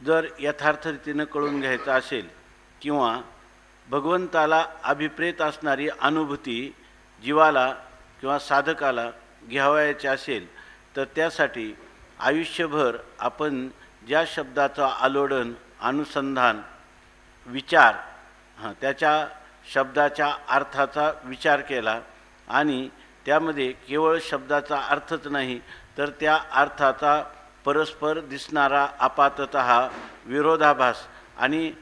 जर यथार्थ रीतीनं कळून घ्यायचं असेल किंवा भगवंताला अभिप्रेत असणारी अनुभूती जीवाला किंवा साधकाला घ्यावयाची असेल तर त्यासाठी आयुष्यभर आपण ज्या शब्दाचं आलोडन अनुसंधान विचार त्याच्या शब्दाच्या अर्थाचा विचार केला आणि त्यामध्ये केवळ शब्दाचा अर्थच नाही तर त्या अर्थाचा परस्पर दिसणारा आपाततः विरोधाभास आणि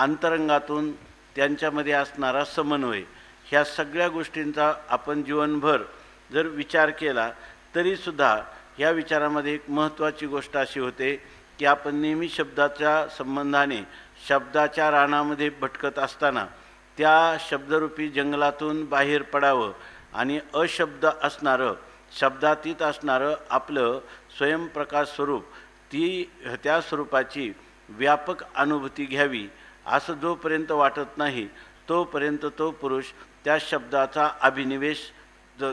अंतरंगातून त्यांच्यामध्ये असणारा समन्वय ह्या सगळ्या गोष्टींचा आपण जीवनभर जर विचार केला तरीसुद्धा ह्या विचारामध्ये एक महत्त्वाची गोष्ट अशी होते की आपण नेहमी शब्दाच्या संबंधाने शब्दाच्या रानामध्ये भटकत असताना त्या शब्दरूपी जंगलातून बाहेर पडावं आणि अशब्द असणारं शब्दातीत असणारं आपलं स्वयंप्रकाश स्वरूप त्या स्वरूपाची व्यापक अनुभूती घ्यावी असं जोपर्यंत वाटत नाही तोपर्यंत तो पुरुष त्या शब्दाचा अभिनिवेश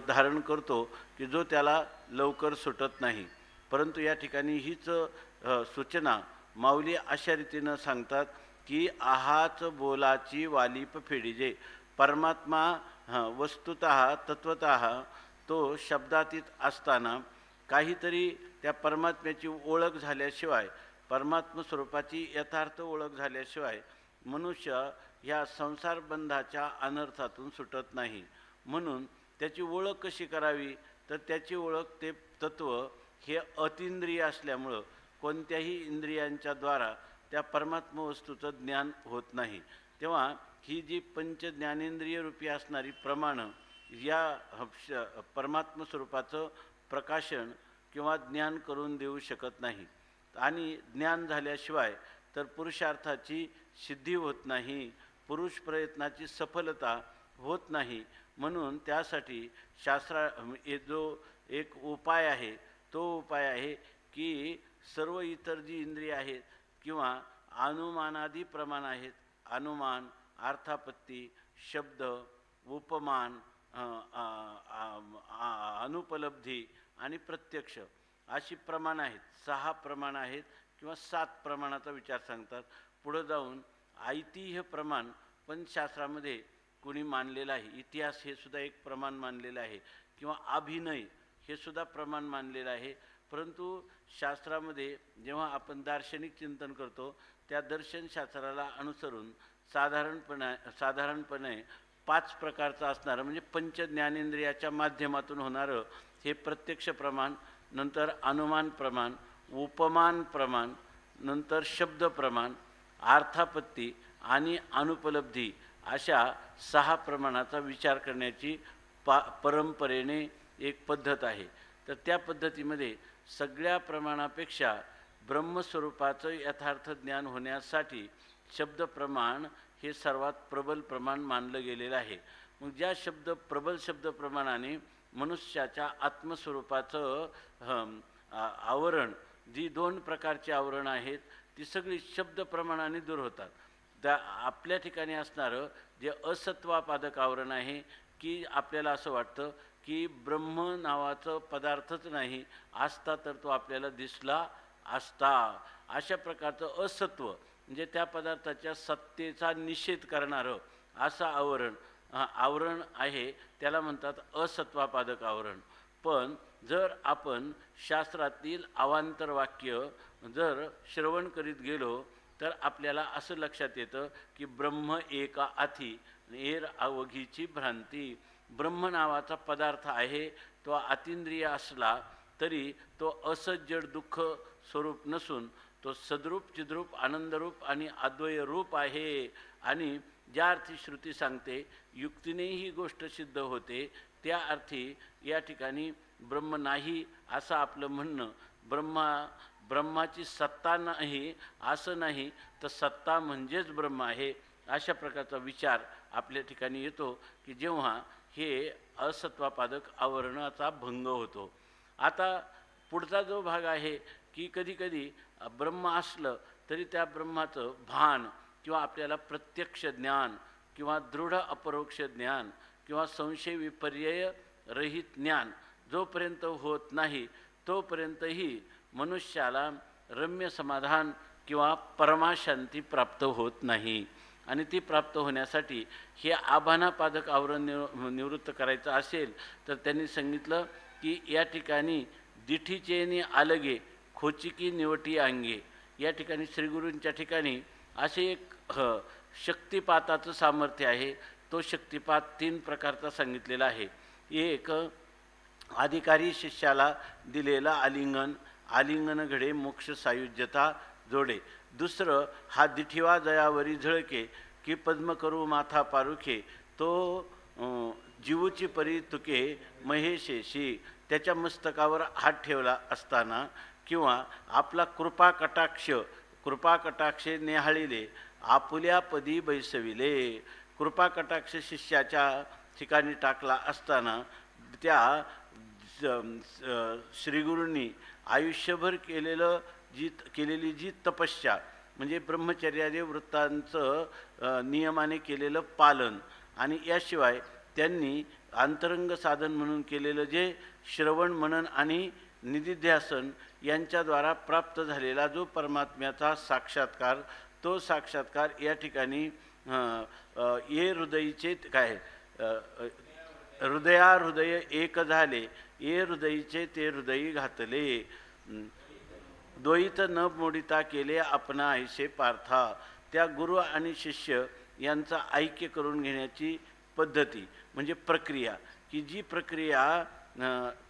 धारण करतो की जो त्याला लवकर सुटत नाही. परंतु या ठिकाणी हीच सूचना माऊली अशा रीतीनं सांगतात की आहाच बोलाची वालीप फेडीजे. परमात्मा वस्तुतः तत्वतः तो शब्दातीत असताना काहीतरी त्या परमात्म्याची ओळख झाल्याशिवाय परमात्म स्वरूपाची यथार्थ ओळख झाल्याशिवाय मनुष्य ह्या संसारबंधाच्या अनर्थातून सुटत नाही. म्हणून त्याची ओळख कशी करावी तर त्याची ओळख ते तत्व हे अतिंद्रिय असल्यामुळं कोणत्याही इंद्रियांच्या द्वारा त्या परमात्म वस्तूचं ज्ञान होत नाही. तेव्हा ही जी पंच ज्ञानेंद्रिय रूपी असणारी प्रमाणं या परमात्म स्वरूपाचं प्रकाशन किंवा ज्ञान करून देऊ शकत नाही आणि ज्ञान झाल्याशिवाय तर पुरुषार्थाची सिद्धी होत नाही, पुरुष प्रयत्नाची सफलता होत नाही. म्हणून त्यासाठी जो एक उपाय आहे तो उपाय आहे की सर्व इतर जी इंद्रिय आहेत किंवा अनुमानादी प्रमाण आहेत, अनुमान, अर्थापत्ती, शब्द, उपमान, अनुपलब्धी आणि प्रत्यक्ष अशी प्रमाण आहेत. 6 प्रमाण आहेत किंवा 7 प्रमाणाचा विचार सांगतात. पुढे जाऊन ऐतिह्य प्रमाण पण शास्त्रामध्ये कोणी मानलेलं आहे. इतिहास हे सुद्धा एक प्रमाण मानलेलं आहे किंवा अभिनय हे सुद्धा प्रमाण मानलेलं आहे. परंतु शास्त्रामध्ये जेव्हा आपण दार्शनिक चिंतन करतो त्या दर्शनशास्त्राला अनुसरून साधारणपणे 5 प्रकारचं असणारं म्हणजे पंच ज्ञानेंद्रियाच्या माध्यमातून होणारं हे प्रत्यक्ष प्रमाण, नंतर अनुमान प्रमाण, उपमान प्रमाण, नंतर शब्द प्रमाण, अर्थापत्ती आणि अनुपलब्धी अशा 6 प्रमाणाचा विचार करण्याची परंपरेने एक पद्धत आहे. तर त्या पद्धतीमध्ये सगळ्या प्रमाणापेक्षा ब्रह्मस्वरूपाचं यथार्थ ज्ञान होण्यासाठी शब्द प्रमाण हे सर्वात प्रबल प्रमाण मानलं गेलेलं आहे. मग ज्या प्रबल शब्द प्रमाणाने मनुष्याच्या आत्मस्वरूपाचं आवरण, जी 2 प्रकारची आवरण आहेत ती सगळी शब्द प्रमाणाने दूर होतात. त्या आपल्या ठिकाणी असणारं जे असत्वापादक आवरण आहे की आपल्याला असं वाटतं की ब्रह्म नावाचं पदार्थच नाही, असता तर तो आपल्याला दिसला असता, अशा प्रकारचं असत्व म्हणजे त्या पदार्थाच्या सत्तेचा निषेध करणारं असं आवरण आहे, त्याला म्हणतात असत्वापादक आवरण. पण जर आपण शास्त्रातील अवांतर वाक्य जर श्रवण करीत गेलो तर आपल्याला असं लक्षात येतं की ब्रह्म एका अथी एर अवघीची भ्रांती. ब्रह्म नावाचा पदार्थ आहे, तो अतिंद्रिय असला तरी तो असज्जड दुःख स्वरूप नसून तो सद्रूप, चिद्रूप, आनंदरूप आणि अद्वय रूप आहे. आणि ज्या अर्थी श्रुती सांगते युक्तीने ही गोष्ट सिद्ध होते त्या अर्थी या ठिकाणी ब्रह्म नाही असं आपलं म्हणणं, ब्रह्माची सत्ता नाही असं नाही तर सत्ता म्हणजेच ब्रह्म आहे, अशा प्रकारचा विचार आपल्या ठिकाणी येतो की जेव्हा हे असत्वापादक आवरणाचा भंग होतो. आता पुढचा जो भाग आहे की कधीकधी ब्रह्म असलं तरी त्या ब्रह्माचं भान किंवा आपल्याला प्रत्यक्ष ज्ञान किंवा दृढ अपरोक्ष ज्ञान किंवा संशय विपर्यय रहित ज्ञान जोपर्यंत होत नाही तोपर्यंतही मनुष्याला रम्य समाधान किंवा परमाशांती प्राप्त होत नाही. आणि ती प्राप्त होण्यासाठी हे आभानापादक आवरण निवृत्त करायचं असेल तर त्यांनी सांगितलं की या ठिकाणी दिठीचेनी आलगे खोचिकी निवटी अंगे. या ठिकाणी श्रीगुरूंच्या ठिकाणी असे एक शक्तिपाताचं सामर्थ्य आहे. तो शक्तिपात 3 प्रकारचा सांगितलेला आहे. एक अधिकारी शिष्याला दिलेला आलिंगन, आलिंगन घडे मोक्ष सायुज्यता जोडे. दुसरं हा दिठीवा जयावरी झळके की पद्म करू माथा पारुखे. तो जीवची परी तुके महेशेशी. त्याच्या मस्तकावर हात ठेवला असताना किंवा आपला कृपा कटाक्षे नेहाळिले आपुल्या पदी बैसविले. कृपा कटाक्ष शिष्याच्या ठिकाणी टाकला असताना त्या श्रीगुरूंनी आयुष्यभर केलेली जी तपस्या म्हणजे ब्रह्मचर्यादी वृत्तांचं नियमाने केलेलं पालन आणि याशिवाय त्यांनी अंतरंग साधन म्हणून केलेलं जे श्रवण मनन आणि निधिध्यासन यांच्याद्वारा प्राप्त झालेला जो परमात्म्याचा साक्षात्कार, तो साक्षात्कार या ठिकाणी ये हृदयीचे काय हृदय एक झाले, ये हृदयीचे ते हृदयी घातले. द्वैत न मोडिता केले आपणा ऐसे पार्था. त्या गुरु आणि शिष्य यांचा ऐक्य करून घेण्याची पद्धती म्हणजे प्रक्रिया, की जी प्रक्रिया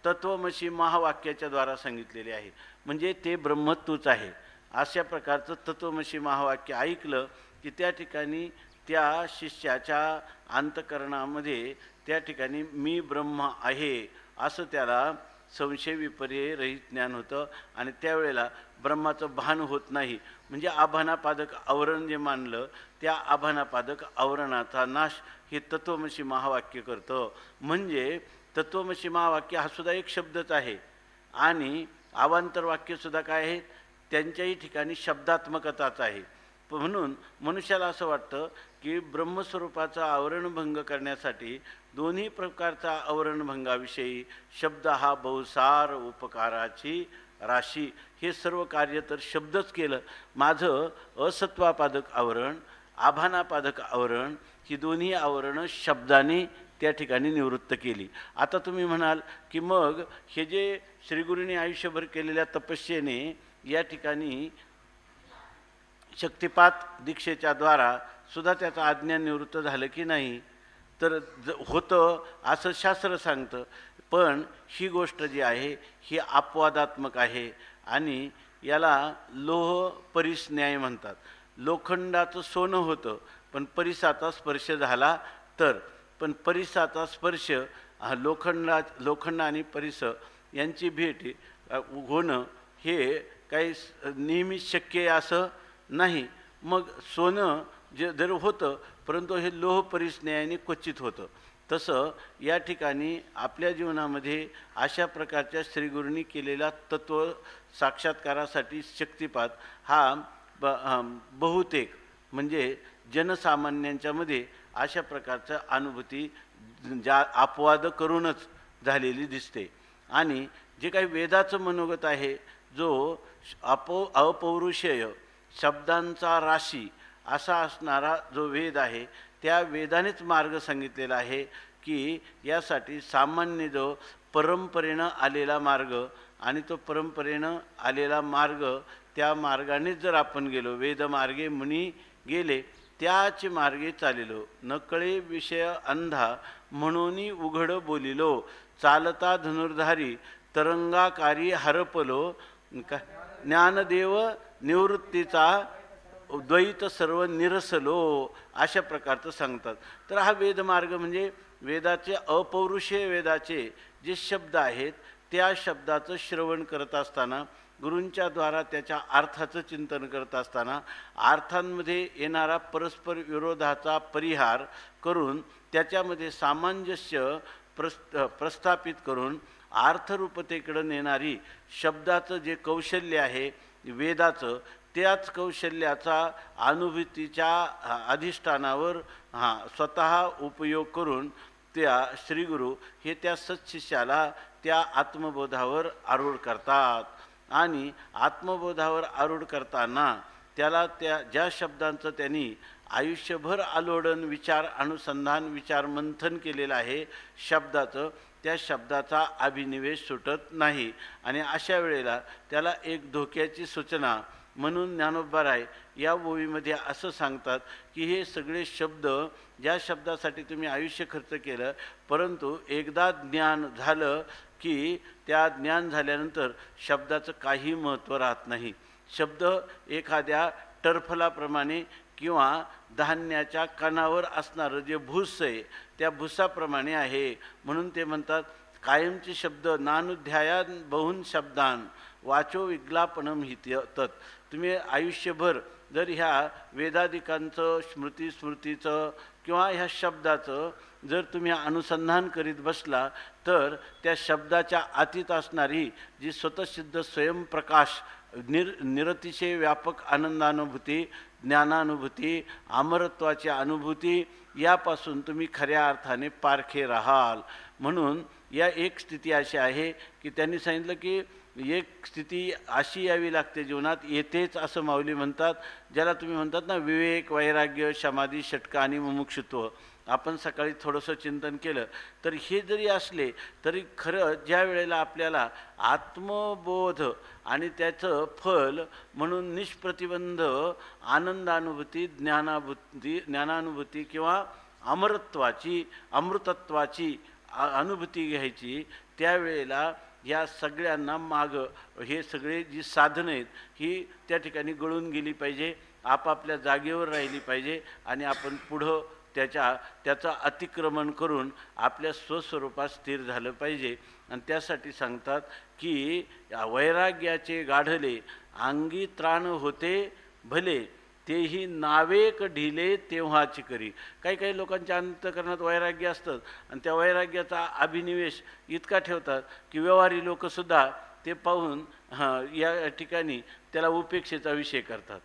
तत्वमसी महावाक्याच्या द्वारा सांगितलेली आहे. म्हणजे ते ब्रह्म तूच आहे अशा प्रकारचं तत्वमसी महावाक्य ऐकलं की त्या ठिकाणी त्या शिष्याच्या अंतकरणामध्ये त्या ठिकाणी मी ब्रह्म आहे असं त्याला संशय विपर्य रहित ज्ञान होतं. आणि त्यावेळेला ब्रह्माचं भान होत नाही. म्हणजे आभानापादक आवरण जे मानलं त्या आभानापादक आवरणाचा नाश हे तत्वमसी महावाक्य करतं. म्हणजे तत्वमसी महावाक्य हा सुद्धा एक शब्दच आहे आणि अवांतर वाक्यसुद्धा काय आहे, त्यांच्याही ठिकाणी शब्दात्मकताच आहे. म्हणून मनुष्याला असं वाटतं की ब्रह्मस्वरूपाचं आवरणभंग करण्यासाठी दोन्ही प्रकारचा आवरणभंगाविषयी शब्द हा बहुसार उपकाराची राशी. हे सर्व कार्य तर शब्दच केलं. माझं असत्वापादक आवरण, आभानापादक आवरण ही दोन्ही आवरणं शब्दाने त्या ठिकाणी निवृत्त केली. आता तुम्ही म्हणाल की मग हे जे श्रीगुरूंनी आयुष्यभर केलेल्या तपस्येने या ठिकाणी शक्तिपात दीक्षेच्या द्वारा सुद्धा त्याचं अज्ञान निवृत्त झालं की नाही, तर होतं असं शास्त्र सांगतं. पण ही गोष्ट जी आहे ही अपवादात्मक आहे आणि याला लोह परिस न्याय म्हणतात. लोखंडाचं सोनं होतं पण परिसाचा स्पर्श झाला तर, पण परिसाचा स्पर्श लोखंड आणि परिस यांची भेट होणं हे काही नेहमी शक्य आहे असं नाही. मग सोनं जे जर होतं परंतु हे लोह परिस्न्यायाने क्वचित होतं. तसं या ठिकाणी आपल्या जीवनामध्ये अशा प्रकारच्या श्रीगुरूंनी केलेला तत्व साक्षात्कारासाठी शक्तिपात हा बहुतेक म्हणजे जनसामान्यांच्यामध्ये अशा प्रकारच्या अनुभूती ज्या अपवाद करूनच झालेली दिसते. आणि जे काही वेदाचं मनोगत आहे, जो अपौरुषेय शब्दांचा राशी असा असणारा जो वेद आहे, त्या वेदानेच मार्ग सांगितलेला आहे की यासाठी सामान्य जो परंपरेनं आलेला मार्ग आणि तो परंपरेनं आलेला मार्ग त्या मार्गानेच जर आपण गेलो, वेदमार्गे मुनी गेले त्याच मार्गे चालिलो. नकळे विषय अंधा म्हणून उघड बोलिलो, चालता धनुर्धारी तरंगाकारी हरपलो, ज्ञानदेव निवृत्तीचा द्वैत सर्व निरसलो, अशा प्रकारचं सांगतात. तर हा वेदमार्ग म्हणजे वेदाचे अपौरुषेय वेदाचे जे शब्द आहेत त्या शब्दाचं श्रवण करत असताना, गुरूंच्या द्वारा त्याच्या अर्थाचं चिंतन करत असताना अर्थांमध्ये येणारा परस्पर विरोधाचा परिहार करून त्याच्यामध्ये सामंजस्य प्रस्थापित करून अर्थरूपतेकडे नेणारी शब्दाचं जे कौशल्य आहे वेदाचं, त्याच कौशल्याचा अनुभूतीच्या अधिष्ठानावर स्वतः उपयोग करून त्या श्रीगुरू हे त्या सत्शिष्याला त्या आत्मबोधावर आरूढ करतात. आणि आत्मबोधावर आरूढ करताना त्याला त्या ज्या शब्दांचं त्यांनी आयुष्यभर आलोडन विचार अनुसंधान विचार मंथन केलेलं आहे शब्दाचं, त्या शब्दाचा अभिनिवेश सुटत नाही. आणि अशा वेळेला त्याला एक धोक्याची सूचना म्हणून ज्ञानोबाराय या ओवीमध्ये असं सांगतात की हे सगळे शब्द ज्या शब्दासाठी तुम्ही आयुष्य खर्च केलं, परंतु एकदा ज्ञान झालं की त्या ज्ञान झाल्यानंतर शब्दाचं काही महत्त्व राहत नाही. शब्द एखाद्या टरफलाप्रमाणे किंवा धान्याच्या कणावर असणारं जे भूस आहे त्या भुसाप्रमाणे आहे. म्हणून ते म्हणतात कायमचे शब्द नानुध्यायान बहुन शब्दान वाचो विग्लापनम हित तत्. तुम्ही आयुष्यभर जर ह्या वेदादिकांचं स्मृतीचं किंवा ह्या शब्दाचं जर तुम्ही अनुसंधान करीत बसला तर त्या शब्दाच्या अतीत असणारी जी स्वतःसिद्ध स्वयंप्रकाश निरतिशय व्यापक आनंदानुभूती ज्ञानानुभूती अमरत्वाची अनुभूती यापासून तुम्ही खऱ्या अर्थाने पारखे राहाल. म्हणून या एक स्थिती अशी आहे की त्यांनी सांगितलं की एक स्थिती अशी यावी लागते जीवनात, येतेच असं माऊली म्हणतात, ज्याला तुम्ही म्हणतात ना विवेक वैराग्य समाधी षटका आणि मुमुक्षुत्व. आपण सकाळी थोडंसं चिंतन केलं तर हे जरी असले तरी खरं ज्या वेळेला आपल्याला आत्मबोध आणि त्याचं फल म्हणून निष्प्रतिबंध आनंदानुभूती ज्ञानानुभूती किंवा अमरत्वाची अमृतत्वाची अनुभूती घ्यायची, त्यावेळेला या सगळ्यांना मागं हे सगळे जी साधनं आहेत ही त्या ठिकाणी गळून गेली पाहिजे, आपापल्या जागेवर राहिली पाहिजे आणि आपण पुढं त्याचं अतिक्रमण करून आपल्या स्वस्वरूपात स्थिर झालं पाहिजे. आणि त्यासाठी सांगतात की वैराग्याचे गाढले अंगी त्राण होते भले तेही नावेक ढिले तेव्हाची करी. काही लोकांच्या अंतःकरणात वैराग्य असतं आणि त्या वैराग्याचा अभिनिवेश इतका ठेवतात की व्यवहारी लोकसुद्धा ते पाहून या ठिकाणी त्याला उपेक्षेचा विषय करतात.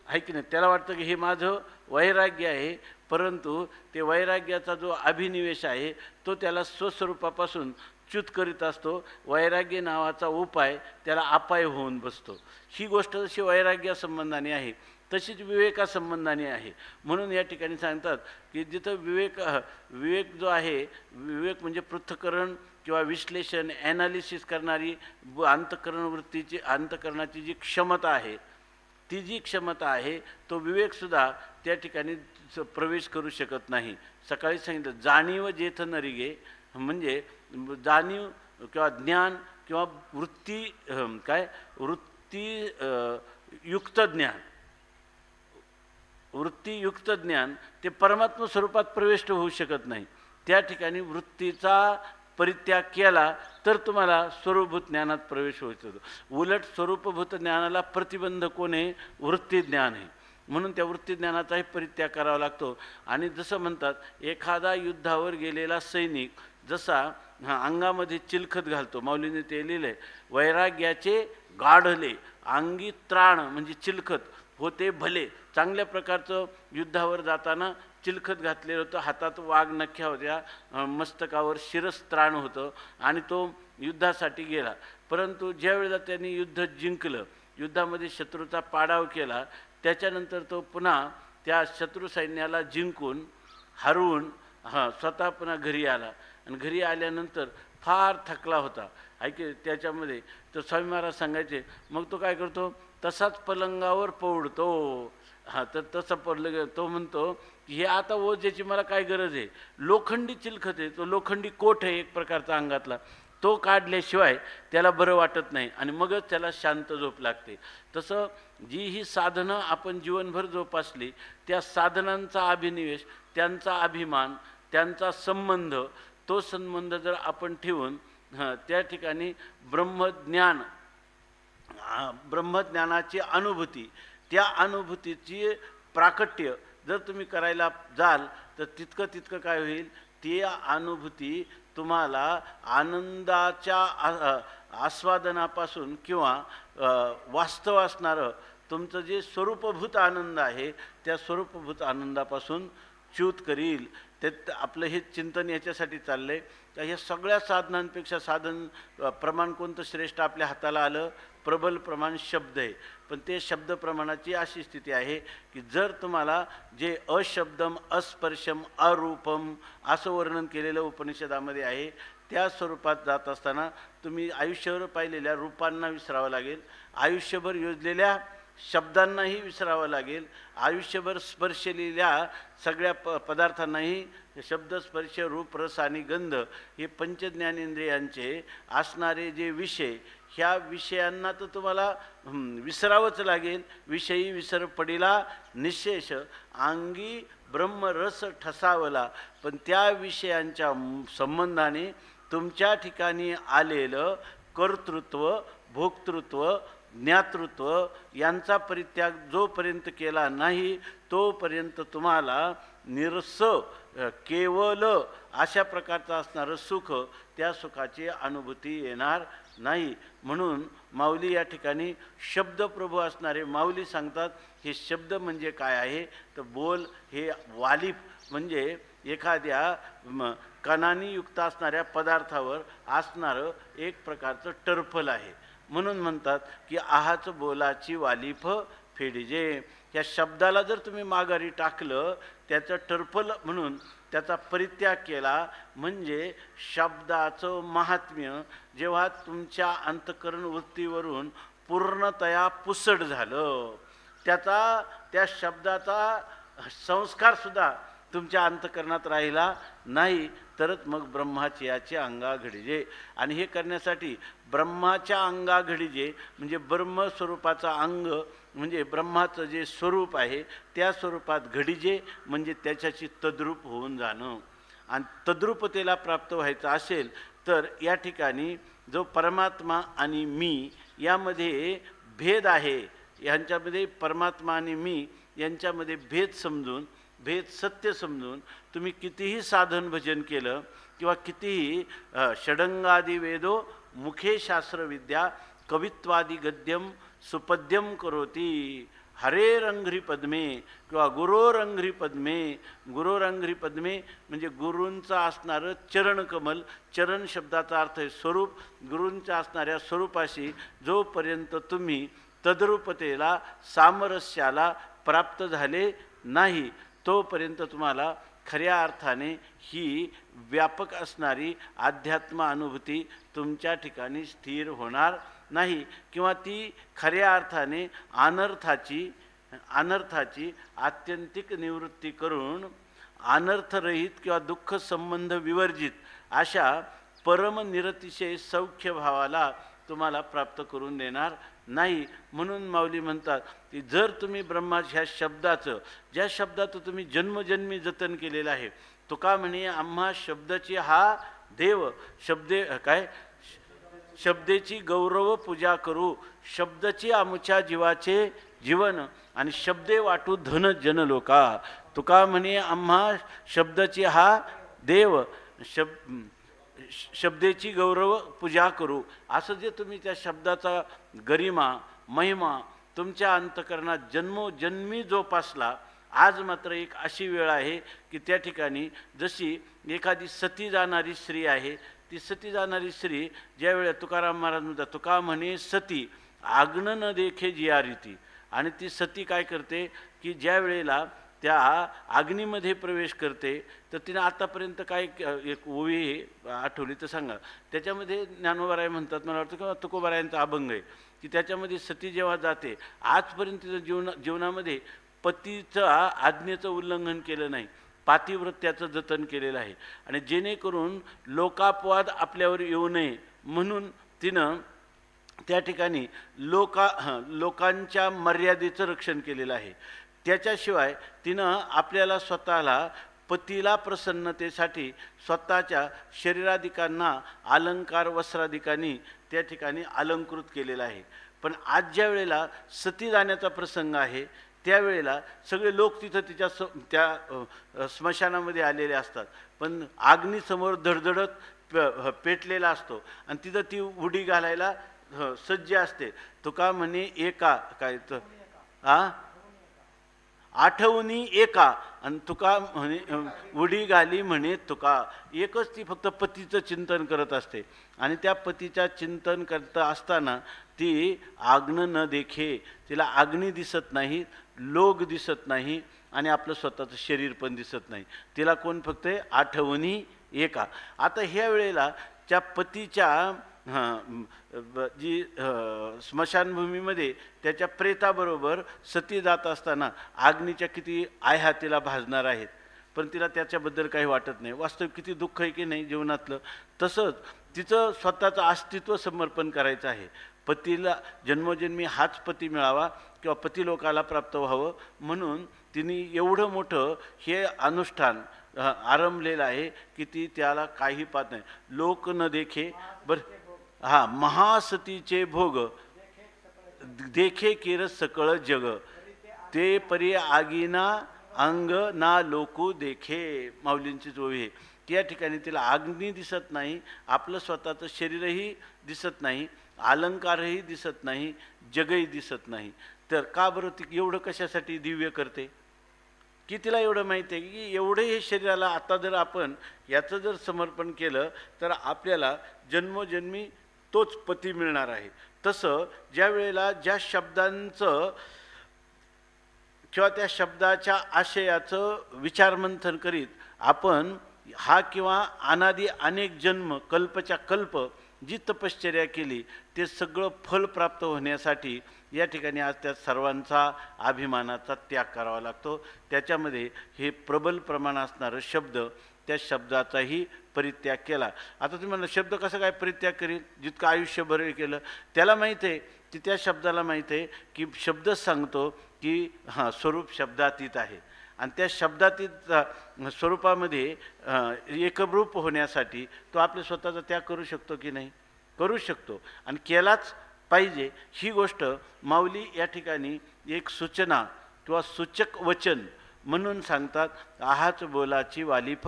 आहे की नाही? त्याला वाटतं की हे माझं वैराग्य आहे, परंतु ते वैराग्याचा जो अभिनिवेश आहे तो त्याला स्वस्वरूपापासून च्युत करीत असतो. वैराग्य नावाचा उपाय त्याला अपाय होऊन बसतो. ही गोष्ट जशी वैराग्यासंबंधाने आहे तशीच विवेकासंबंधाने आहे. म्हणून या ठिकाणी सांगतात की जिथं विवेक जो आहे, विवेक म्हणजे पृथक्करण किंवा विश्लेषण ॲनालिसिस करणारी अंतःकरणाची जी क्षमता आहे, ती जी क्षमता आहे तो विवेकसुद्धा त्या ठिकाणी प्रवेश करू शकत नाही. सकाळी सांगितलं जाणीव जेथ नरिगे, म्हणजे जाणीव किंवा ज्ञान किंवा वृत्तीयुक्त ज्ञान ते परमात्म स्वरूपात प्रविष्ट होऊ शकत नाही. त्या ठिकाणी वृत्तीचा परित्याग केला तर तुम्हाला स्वरूपभूत ज्ञानात प्रवेश होतो. उलट स्वरूपभूत ज्ञानाला प्रतिबंध कोण आहे? वृत्ती ज्ञान आहे. म्हणून त्या वृत्ती ज्ञानाचाही परित्याग करावा लागतो. आणि जसं म्हणतात एखादा युद्धावर गेलेला सैनिक जसा अंगामध्ये चिलखत घालतो, माऊलीने ते लिहिलंय, वैराग्याचे गाढले अंगी त्राण म्हणजे चिलखत होते भले. चांगल्या प्रकारचं युद्धावर जाताना चिलखत घातलेलं होतं, हातात वाघ नख्या होत्या, मस्तकावर शिरस्त्राण होतं आणि तो युद्धासाठी गेला. परंतु ज्या वेळेला त्यांनी युद्ध जिंकलं, युद्धामध्ये शत्रूचा पाडाव केला, त्याच्यानंतर तो पुन्हा त्या शत्रू सैन्याला जिंकून हरवून स्वतः पुन्हा घरी आला. आणि घरी आल्यानंतर फार थकला होता. ऐके त्याच्यामध्ये तर स्वामी महाराज सांगायचे, मग तो काय करतो, तसाच पलंगावर पडतो. तर तसं पडलं, तो म्हणतो की हे आता ओझ्याची मला काय गरज आहे, लोखंडी चिलखत आहे, तो लोखंडी कोट आहे एक प्रकारचा अंगातला, तो काढल्याशिवाय त्याला बरं वाटत नाही आणि मगच त्याला शांत झोप लागते. तसं जी ही साधनं आपण जीवनभर जोपासली, त्या साधनांचा अभिनिवेश, त्यांचा अभिमान, त्यांचा संबंध, तो संबंध जर आपण ठेवून त्या ठिकाणी ब्रह्मज्ञानाची अनुभूती, त्या अनुभूतीची प्राकट्य जर तुम्ही करायला जाल तर तितकं काय होईल, ती अनुभूती तुम्हाला आनंदाच्या आस्वादनापासून किंवा वास्तव असणारं तुमचं जे स्वरूपभूत आनंद आहे त्या स्वरूपभूत आनंदापासून च्युत करील. ते आपलं हे चिंतन याच्यासाठी चाललंय. तर ह्या सगळ्या साधनांपेक्षा साधन प्रमाण कोणतं श्रेष्ठ आपल्या हाताला आलं, प्रबल प्रमाण शब्द आहे. पण ते शब्द प्रमाणाची अशी स्थिती आहे की जर तुम्हाला जे अशब्दम अस्पर्शम अरूपम असं वर्णन केलेलं उपनिषदामध्ये आहे त्या स्वरूपात जात असताना तुम्ही आयुष्यभर पाहिलेल्या रूपांना विसरावं लागेल, आयुष्यभर योजलेल्या शब्दांनाही विसरावं लागेल, आयुष्यभर स्पर्शलेल्या सगळ्या पदार्थांनाही शब्द स्पर्श रूप रस आणि गंध हे पंचज्ञानेंद्रियांचे असणारे जे विषय ह्या विषयांना तर तुम्हाला विसरावंच लागेल. विषयी विसर पडिला निशेष अंगी ब्रह्मरस ठसावला. पण त्या विषयांच्या संबंधाने तुमच्या ठिकाणी आलेलं कर्तृत्व भोक्तृत्व ज्ञातृत्व यांचा परित्याग जोपर्यंत केला नाही तोपर्यंत तुम्हाला निरस केवल अशा प्रकारचं असणारं सुख त्या सुखाची अनुभूती येणार नाही. म्हणून माऊली या ठिकाणी शब्दप्रभू असणारे माऊली सांगतात हे शब्द म्हणजे काय आहे तर बोल हे वालिप म्हणजे एखाद्या कणांनी युक्त असणाऱ्या पदार्थावर असणारं एक प्रकारचं टर्फल आहे. म्हणून म्हणतात की आहाच बोलाची वालिफ फेडिजे. या शब्दाला जर तुम्ही माघारी टाकलं त्याचं टर्फल म्हणून त्याचा परित्याग केला म्हणजे शब्दाचं महात्म्य जेव्हा तुमच्या अंतःकरण वृत्तीवरून पूर्णतया पुसट झालं त्या शब्दाचा संस्कारसुद्धा तुमच्या अंतःकरणात राहिला नाही तरच मग ब्रह्माचे याचे अंगा घडिजे. आणि हे करण्यासाठी ब्रह्माच्या अंगा घडिजे म्हणजे ब्रह्मस्वरूपाचा अंग म्हणजे ब्रह्माचं जे स्वरूप आहे त्या स्वरूपात घडिजे म्हणजे त्याच्याशी तद्रूप होऊन जाणं. आणि तद्रूपतेला प्राप्त व्हायचं असेल तर या ठिकाणी जो परमात्मा आणि मी यामध्ये भेद आहे, यांच्यामध्ये परमात्मा आणि मी यांच्यामध्ये भेद सत्य समजून तुम्ही कितीही साधन भजन केलं किंवा कितीही षडंगादी वेदो मुखे शास्त्रविद्या कवित्वादी गद्यम सुपद्यम करोती हरेरंघ्री पद्मे किंवा गुरोरंघ्री पद्मे म्हणजे गुरूंचा असणारं चरणकमल. चरण शब्दाचा अर्थ आहे स्वरूप. गुरूंच्या असणाऱ्या स्वरूपाशी जोपर्यंत तुम्ही तद्रूपतेला सामरस्याला प्राप्त झाले नाही तोपर्यंत तुम्हाला खऱ्या अर्थाने ही व्यापक असणारी अध्यात्म अनुभूती तुमच्या ठिकाणी स्थिर होणार नाही किंवा ती खऱ्या अर्थाने अनर्थाची आत्यंतिक निवृत्ती करून अनर्थरहित किंवा दुःख संबंध विवर्जित अशा परमनिरतिशय सौख्य भावाला तुम्हाला प्राप्त करून देणार नाही. म्हणून माऊली म्हणतात की जर तुम्ही ब्रह्मा ह्या शब्दाचं ज्या शब्दाचं तुम्ही जन्मजन्मी जतन केलेलं आहे, तुका म्हणे आम्हा शब्दाची हा देव शब्देची गौरव पूजा करू, शब्दाची आमच्या जीवाचे जीवन आणि शब्दे वाटू धन जनलोका. तुका म्हणे आम्हा शब्दाची हा देव शब्देची गौरव पूजा करू. असं जे तुम्ही त्या शब्दाचा गरिमा महिमा तुमच्या अंतःकरणात जन्मोजन्मी जोपासला, आज मात्र एक अशी वेळ आहे की त्या ठिकाणी जशी एखादी सती जाणारी स्त्री आहे, ती सती जाणारी स्त्री ज्या वेळेला तुकाराम महाराज म्हणतात तुका म्हणे सती आग्न न देखे जियारीती. आणि ती सती काय करते की ज्या वेळेला त्या अग्नीमध्ये प्रवेश करते तर तिने आतापर्यंत काय एक ओवी आठवली तर सांगा. त्याच्यामध्ये ज्ञानोबाराय म्हणतात मला वाटतं किंवा तुकोबारायांचा अभंग आहे की त्याच्यामध्ये सती जेव्हा जाते आजपर्यंत तिचं जीवनामध्ये पतीचं आज्ञेचं उल्लंघन केलं नाही, पातिव्रत्याचं जतन केलेलं आहे. आणि जेणेकरून लोकापवाद आपल्यावर येऊ नये म्हणून तिनं त्या ठिकाणी लोकांच्या मर्यादेचं रक्षण केलेलं आहे. त्याच्याशिवाय तिनं आपल्याला स्वतःला पतीला प्रसन्नतेसाठी स्वतःच्या शरीराधिकांना अलंकार वस्त्राधिकांनी त्या ठिकाणी अलंकृत केलेलं आहे. पण आज ज्या वेळेला सती जाण्याचा प्रसंग आहे त्यावेळेला सगळे लोक तिथं त्या स्मशानामध्ये आलेले असतात, पण अग्नीसमोर धडधडत पेटलेला असतो आणि तिथं ती उडी घालायला सज्ज असते. तुका म्हणे एका काय आठवणी एका आणि तुका म्हणे उडी घाली म्हणे तुका. एकच ती फक्त पतीचं चिंतन करत असते आणि त्या पतीच्या चिंतन करत असताना ती आग्न न देखे, तिला अग्नी दिसत नाही, लोक दिसत नाही आणि आपलं स्वतःचं शरीर पण दिसत नाही. तिला कोण फक्त आठवणी एका. आता ह्या वेळेला त्या पतीच्या जी स्मशानभूमीमध्ये त्याच्या प्रेताबरोबर सती जात असताना अग्नीच्या किती आह्या तिला भाजणार आहेत, पण तिला त्याच्याबद्दल काही वाटत नाही. वास्तविक किती दुःख आहे की नाही जीवनातलं. तसंच तिचं स्वतःचं अस्तित्व समर्पण करायचं आहे. पतीला जन्मोजन्मी हाच पती मिळावा किंवा पती लोकाला प्राप्त व्हावं म्हणून तिने एवढं मोठं हे अनुष्ठान आरंभलेलं आहे की ती त्याला काही पाहत नाही. लोक न देखे महासतीचे भोग देखे केर सकळ जग, ते परी आगीना अंग ना लोकू देखे. माऊलींची जोवी आहे. त्या ठिकाणी तिला अग्नी दिसत नाही, आपलं स्वतःचं शरीरही दिसत नाही, अलंकारही दिसत नाही, जगही दिसत नाही. तर का बरं ती एवढं कशासाठी दिव्य करते की तिला एवढं माहिती आहे की एवढे हे शरीराला आता जर आपण याचं जर समर्पण केलं तर आपल्याला जन्मोजन्मी तोच पती मिळणार आहे. तसं ज्या वेळेला ज्या शब्दांचं किंवा त्या शब्दाच्या आशयाचं विचारमंथन करीत आपण हा किंवा अनादी अनेक जन्म कल्पच्या कल्प जी तपश्चर्या केली ते सगळं फल प्राप्त होण्यासाठी या ठिकाणी आज त्या सर्वांचा अभिमानाचा त्याग करावा लागतो. त्याच्यामध्ये हे प्रबल प्रमाण असणारं शब्द, त्या शब्दाचाही परित्याग केला. आता तुम्ही म्हणलं शब्द कसं काय परित्याग करील, जितकं आयुष्यभर हे केलं. त्याला माहीत आहे की त्या शब्दाला माहीत आहे की शब्दच सांगतो की स्वरूप शब्दातीत आहे आणि त्या शब्दातीत स्वरूपामध्ये एकरूप होण्यासाठी तो आपल्या स्वतःचा त्याग करू शकतो की नाही? करू शकतो आणि केलाच पाहिजे. ही गोष्ट माऊली या ठिकाणी एक सूचना किंवा सूचक वचन म्हणून सांगतात. आहाच बोलाची वालिफ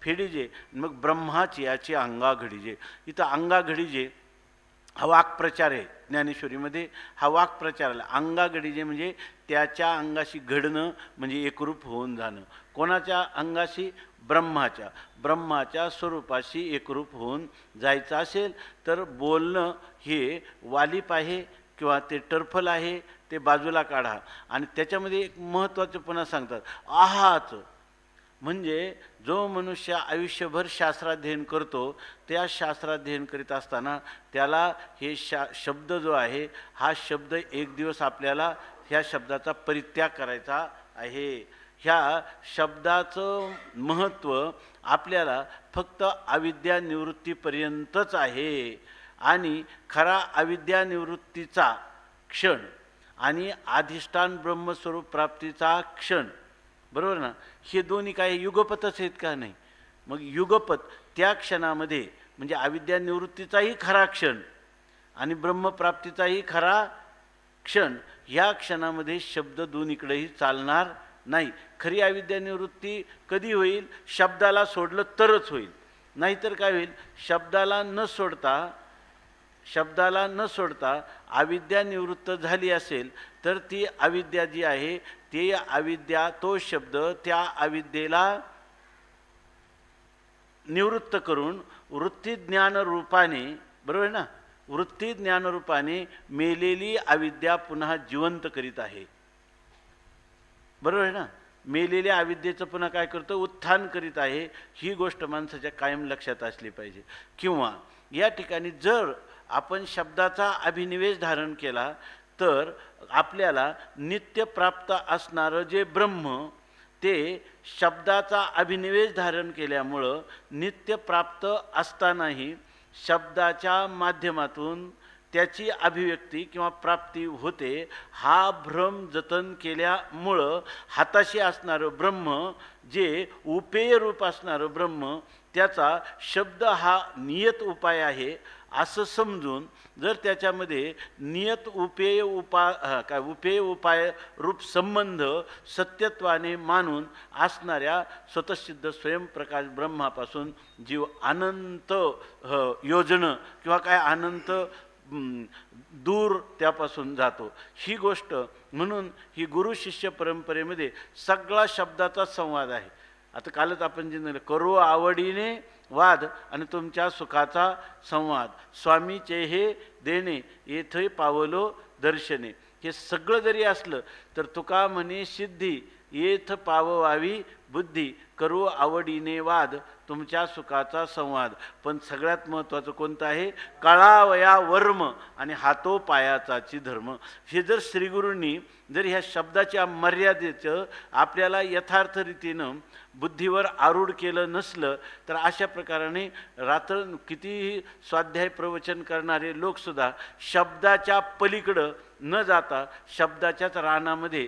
फेडीजे, मग ब्रह्माची याची अंगा घडीजे. इथं अंगा घडीजे हा वाक्प्रचार आहे. ज्ञानेश्वरीमध्ये हा वाक्प्रचार आला. अंगा घडीजे म्हणजे त्याच्या अंगाशी घडणं म्हणजे एकरूप होऊन जाणं. कोणाच्या अंगाशी? ब्रह्माच्या. ब्रह्माच्या स्वरूपाशी एकरूप होऊन जायचं असेल तर बोलणं हे वालिप आहे किंवा ते टर्फल आहे, ते बाजूला काढा. आणि त्याच्यामध्ये एक महत्त्वाचं पुन्हा सांगतात आहाच, म्हणजे जो मनुष्य आयुष्यभर शास्त्राध्ययन करतो त्या शास्त्राध्ययन करीत असताना त्याला हे शब्द जो आहे हा शब्द एक दिवस आपल्याला ह्या शब्दाचा परित्याग करायचा आहे. ह्या शब्दाचं महत्त्व आपल्याला फक्त अविद्या निवृत्तीपर्यंतच आहे आणि खरा अविद्या निवृत्तीचा क्षण आणि अधिष्ठान ब्रह्मस्वरूप प्राप्तीचा क्षण, बरोबर ना, हे दोन्ही काय युगपतच आहेत का? नाही. मग युगपत त्या क्षणामध्ये म्हणजे अविद्या निवृत्तीचाही खरा क्षण आणि ब्रह्मप्राप्तीचाही खरा क्षण, या क्षणामध्ये शब्द दोन्हीकडेही चालणार नाही. खरी अविद्या निवृत्ती कधी होईल? शब्दाला सोडलं तरच होईल. नाहीतर काय होईल? शब्दाला न सोडता अविद्या निवृत्त झाली असेल तर ती अविद्या जी आहे ती अविद्या, तो शब्द त्या अविद्येला निवृत्त करून वृत्ती ज्ञान रूपाने, बरोबर ना, वृत्ती ज्ञान रूपाने मेलेली अविद्या पुन्हा जिवंत करीत आहे. बरोबर आहे ना. मेलेल्या अविद्येचं पुन्हा काय करतो? उत्थान करीत आहे. ही गोष्ट माणसाच्या कायम लक्षात असली पाहिजे. किंवा या ठिकाणी जर आपण शब्दाचा अभिनिवेश धारण केला तर आपल्याला नित्य प्राप्त असणारं जे ब्रह्म ते शब्दाचा अभिनिवेश धारण केल्यामुळं नित्य प्राप्त असतानाही शब्दाच्या माध्यमातून त्याची अभिव्यक्ती किंवा प्राप्ती होते. हा भ्रम जतन केल्यामुळं हाताशी असणारं ब्रह्म, जे उपेय रूप असणारं ब्रह्म, त्याचा शब्द हा नियत उपाय आहे असं समजून जर त्याच्यामध्ये नियत उपेय उपेय उपाय रूप संबंध सत्यत्वाने मानून असणाऱ्या स्वतःसिद्ध स्वयंप्रकाश ब्रह्मापासून जीव अनंत योजनं किंवा काय अनंत दूर त्यापासून जातो. ही गोष्ट म्हणून ही गुरु शिष्य परंपरेमध्ये सगळा शब्दाचा संवाद आहे. आता कालच आपण जे करू आवडीने वाद आणि तुमच्या सुखाचा संवाद, स्वामीचे हे देणे येथे पावलो दर्शने. हे सगळं जरी असलं तर तुका म्हणे सिद्धी येथ पाववावी बुद्धी, करू आवडीने वाद तुमच्या सुखाचा संवाद. पण सगळ्यात महत्त्वाचं कोणतं आहे? कळावया वर्म आणि हातो पायाचाची धर्म. हे जर श्रीगुरूंनी जर ह्या शब्दाच्या मर्यादेचं आपल्याला यथार्थ रीतीनं बुद्धीवर आरूढ केलं नसलं तर अशा प्रकाराने रात्र कितीही स्वाध्याय प्रवचन करणारे लोकसुद्धा शब्दाच्या पलीकडं न जाता शब्दाच्याच रानामध्ये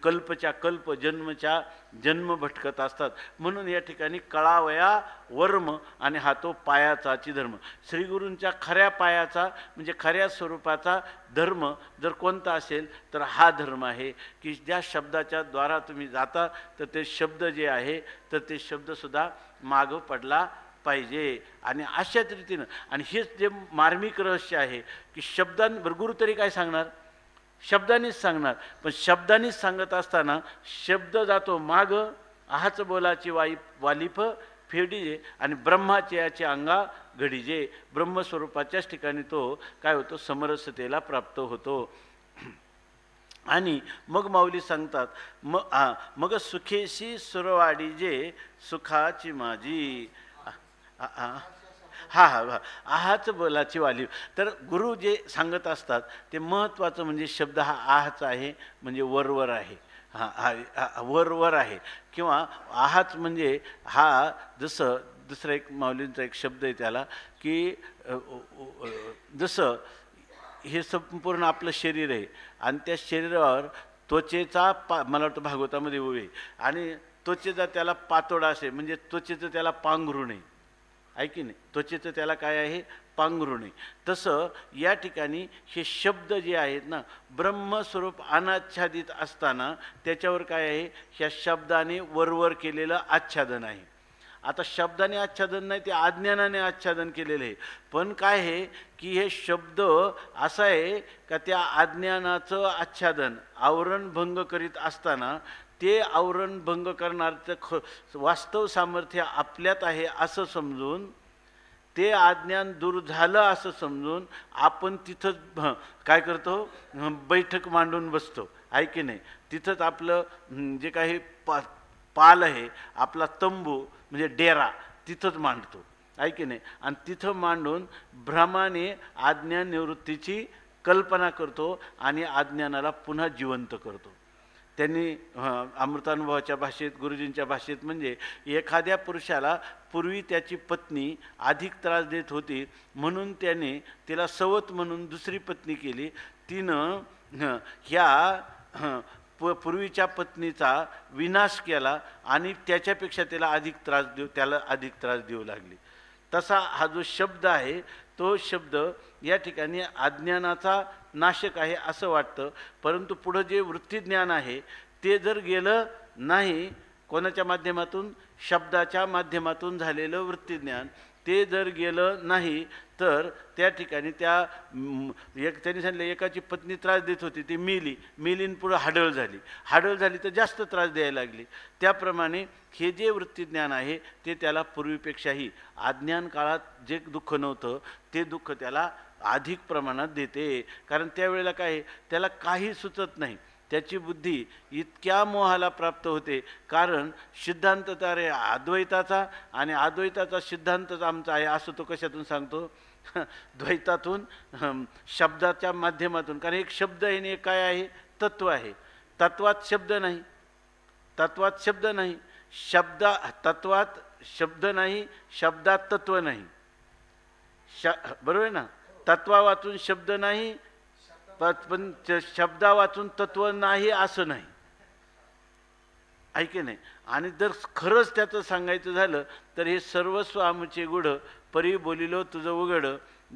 कल्पच्या कल्प जन्मच्या जन्म भटकत असतात. म्हणून या ठिकाणी कळावया वर्म आणि हातो पायाचाची धर्म. श्रीगुरूंच्या खऱ्या पायाचा म्हणजे खऱ्या स्वरूपाचा धर्म जर कोणता असेल तर हा धर्म आहे की ज्या शब्दाच्या द्वारा तुम्ही जाता तर ते शब्द जे आहे तर ते शब्दसुद्धा मागं पडला पाहिजे. आणि अशाच रीतीनं आणि हेच जे मार्मिक रहस्य आहे की शब्दांवर गुरु तरी काय सांगणार? शब्दांनीच सांगणार. पण शब्दांनीच सांगत असताना शब्द जातो माग, आहाच बोलाची वालिफ फेडीजे आणि ब्रह्माचे याचे अंगा घडीजे. ब्रह्मस्वरूपाच्याच ठिकाणी तो काय होतो? समरसतेला प्राप्त होतो. आणि मग माऊली सांगतात मग सुखेशी सुरवाडी जे सुखाची माझी. आहाच बोलाची वाली. तर गुरु जे सांगत असतात ते महत्त्वाचं म्हणजे शब्द हा आहाच आहे म्हणजे वरवर आहे. वरवर आहे किंवा आहाच म्हणजे हा जसं दुसरा एक माऊलींचा एक शब्द आहे त्याला की जसं हे संपूर्ण आपलं शरीर आहे आणि त्या शरीरावर त्वचेचा मला वाटतं भागवतामध्ये उभे आणि त्वचेचा त्याला पातोडा असे म्हणजे त्वचेचं त्याला पांघरू नये. आहे की नाही? त्वचेचं त्याला काय आहे? पांघरू नये. तसं या ठिकाणी हे शब्द जे आहेत ना ब्रह्मस्वरूप अनाच्छादित असताना त्याच्यावर काय आहे? ह्या शब्दाने वरवर केलेलं आच्छादन आहे. आता शब्दाने आच्छादन नाही ते अज्ञानाने आच्छादन केलेलं आहे. पण काय आहे की हे शब्द असं आहे का त्या अज्ञानाचं आच्छादन आवरण भंग करीत असताना ते आवरण भंग करणारं वास्तव सामर्थ्य आपल्यात आहे असं समजून ते अज्ञान दूर झालं असं समजून आपण तिथंच काय करतो? बैठक मांडून बसतो. आहे की नाही? तिथंच आपलं जे काही पाल आहे आपला तंबू म्हणजे डेरा तिथंच मांडतो. आहे की नाही? आणि तिथं मांडून भ्रमाने अज्ञान निवृत्तीची कल्पना करतो आणि अज्ञानाला पुन्हा जिवंत करतो. त्यांनी अमृतानुभवाच्या भाषेत गुरुजींच्या भाषेत म्हणजे एखाद्या पुरुषाला पूर्वी त्याची पत्नी अधिक त्रास देत होती म्हणून त्याने तिला सवत म्हणून दुसरी पत्नी केली. तिनं ह्या पूर्वीच्या पत्नीचा विनाश केला आणि त्याच्यापेक्षा त्याला अधिक त्रास देऊ लागली. तसा हा जो शब्द आहे तो शब्द या ठिकाणी अज्ञानाचा नाशक आहे असं वाटतं. परंतु पुढं जे वृत्तीज्ञान आहे ते जर गेलं नाही कोणाच्या माध्यमातून? शब्दाच्या माध्यमातून झालेलं वृत्तीज्ञान ते जर गेलं नाही तर त्या ठिकाणी त्यांनी सांगितलं एकाची पत्नी त्रास देत होती ती मेलीन पुढं हाडळ झाली तर जास्त त्रास द्यायला लागली. त्याप्रमाणे हे जे वृत्तीज्ञान आहे ते त्याला पूर्वीपेक्षाही अज्ञान काळात जे दुःख नव्हतं ते दुःख त्याला अधिक प्रमाणात देते. कारण त्यावेळेला काय त्याला काही सुचत नाही. त्याची बुद्धी इतक्या मोहाला प्राप्त होते कारण सिद्धांत तर आहे अद्वैताचा आणि अद्वैताचा सिद्धांतच आमचा आहे असं तो कशातून सांगतो? द्वैतातून शब्दाच्या माध्यमातून. कारण एक शब्द आहे आणि एक काय आहे? तत्व आहे. तत्वात शब्द नाही. तत्वात शब्द नाही शब्दात तत्व नाही. बरोबर आहे ना? तत्वा वाचून शब्द नाही पण शब्दा वाचून तत्व नाही असं नाही. ऐके नाही. आणि जर खरंच त्याचं सांगायचं झालं तर हे सर्वस्व आमचे गुढ परी बोलिलो तुझं उघड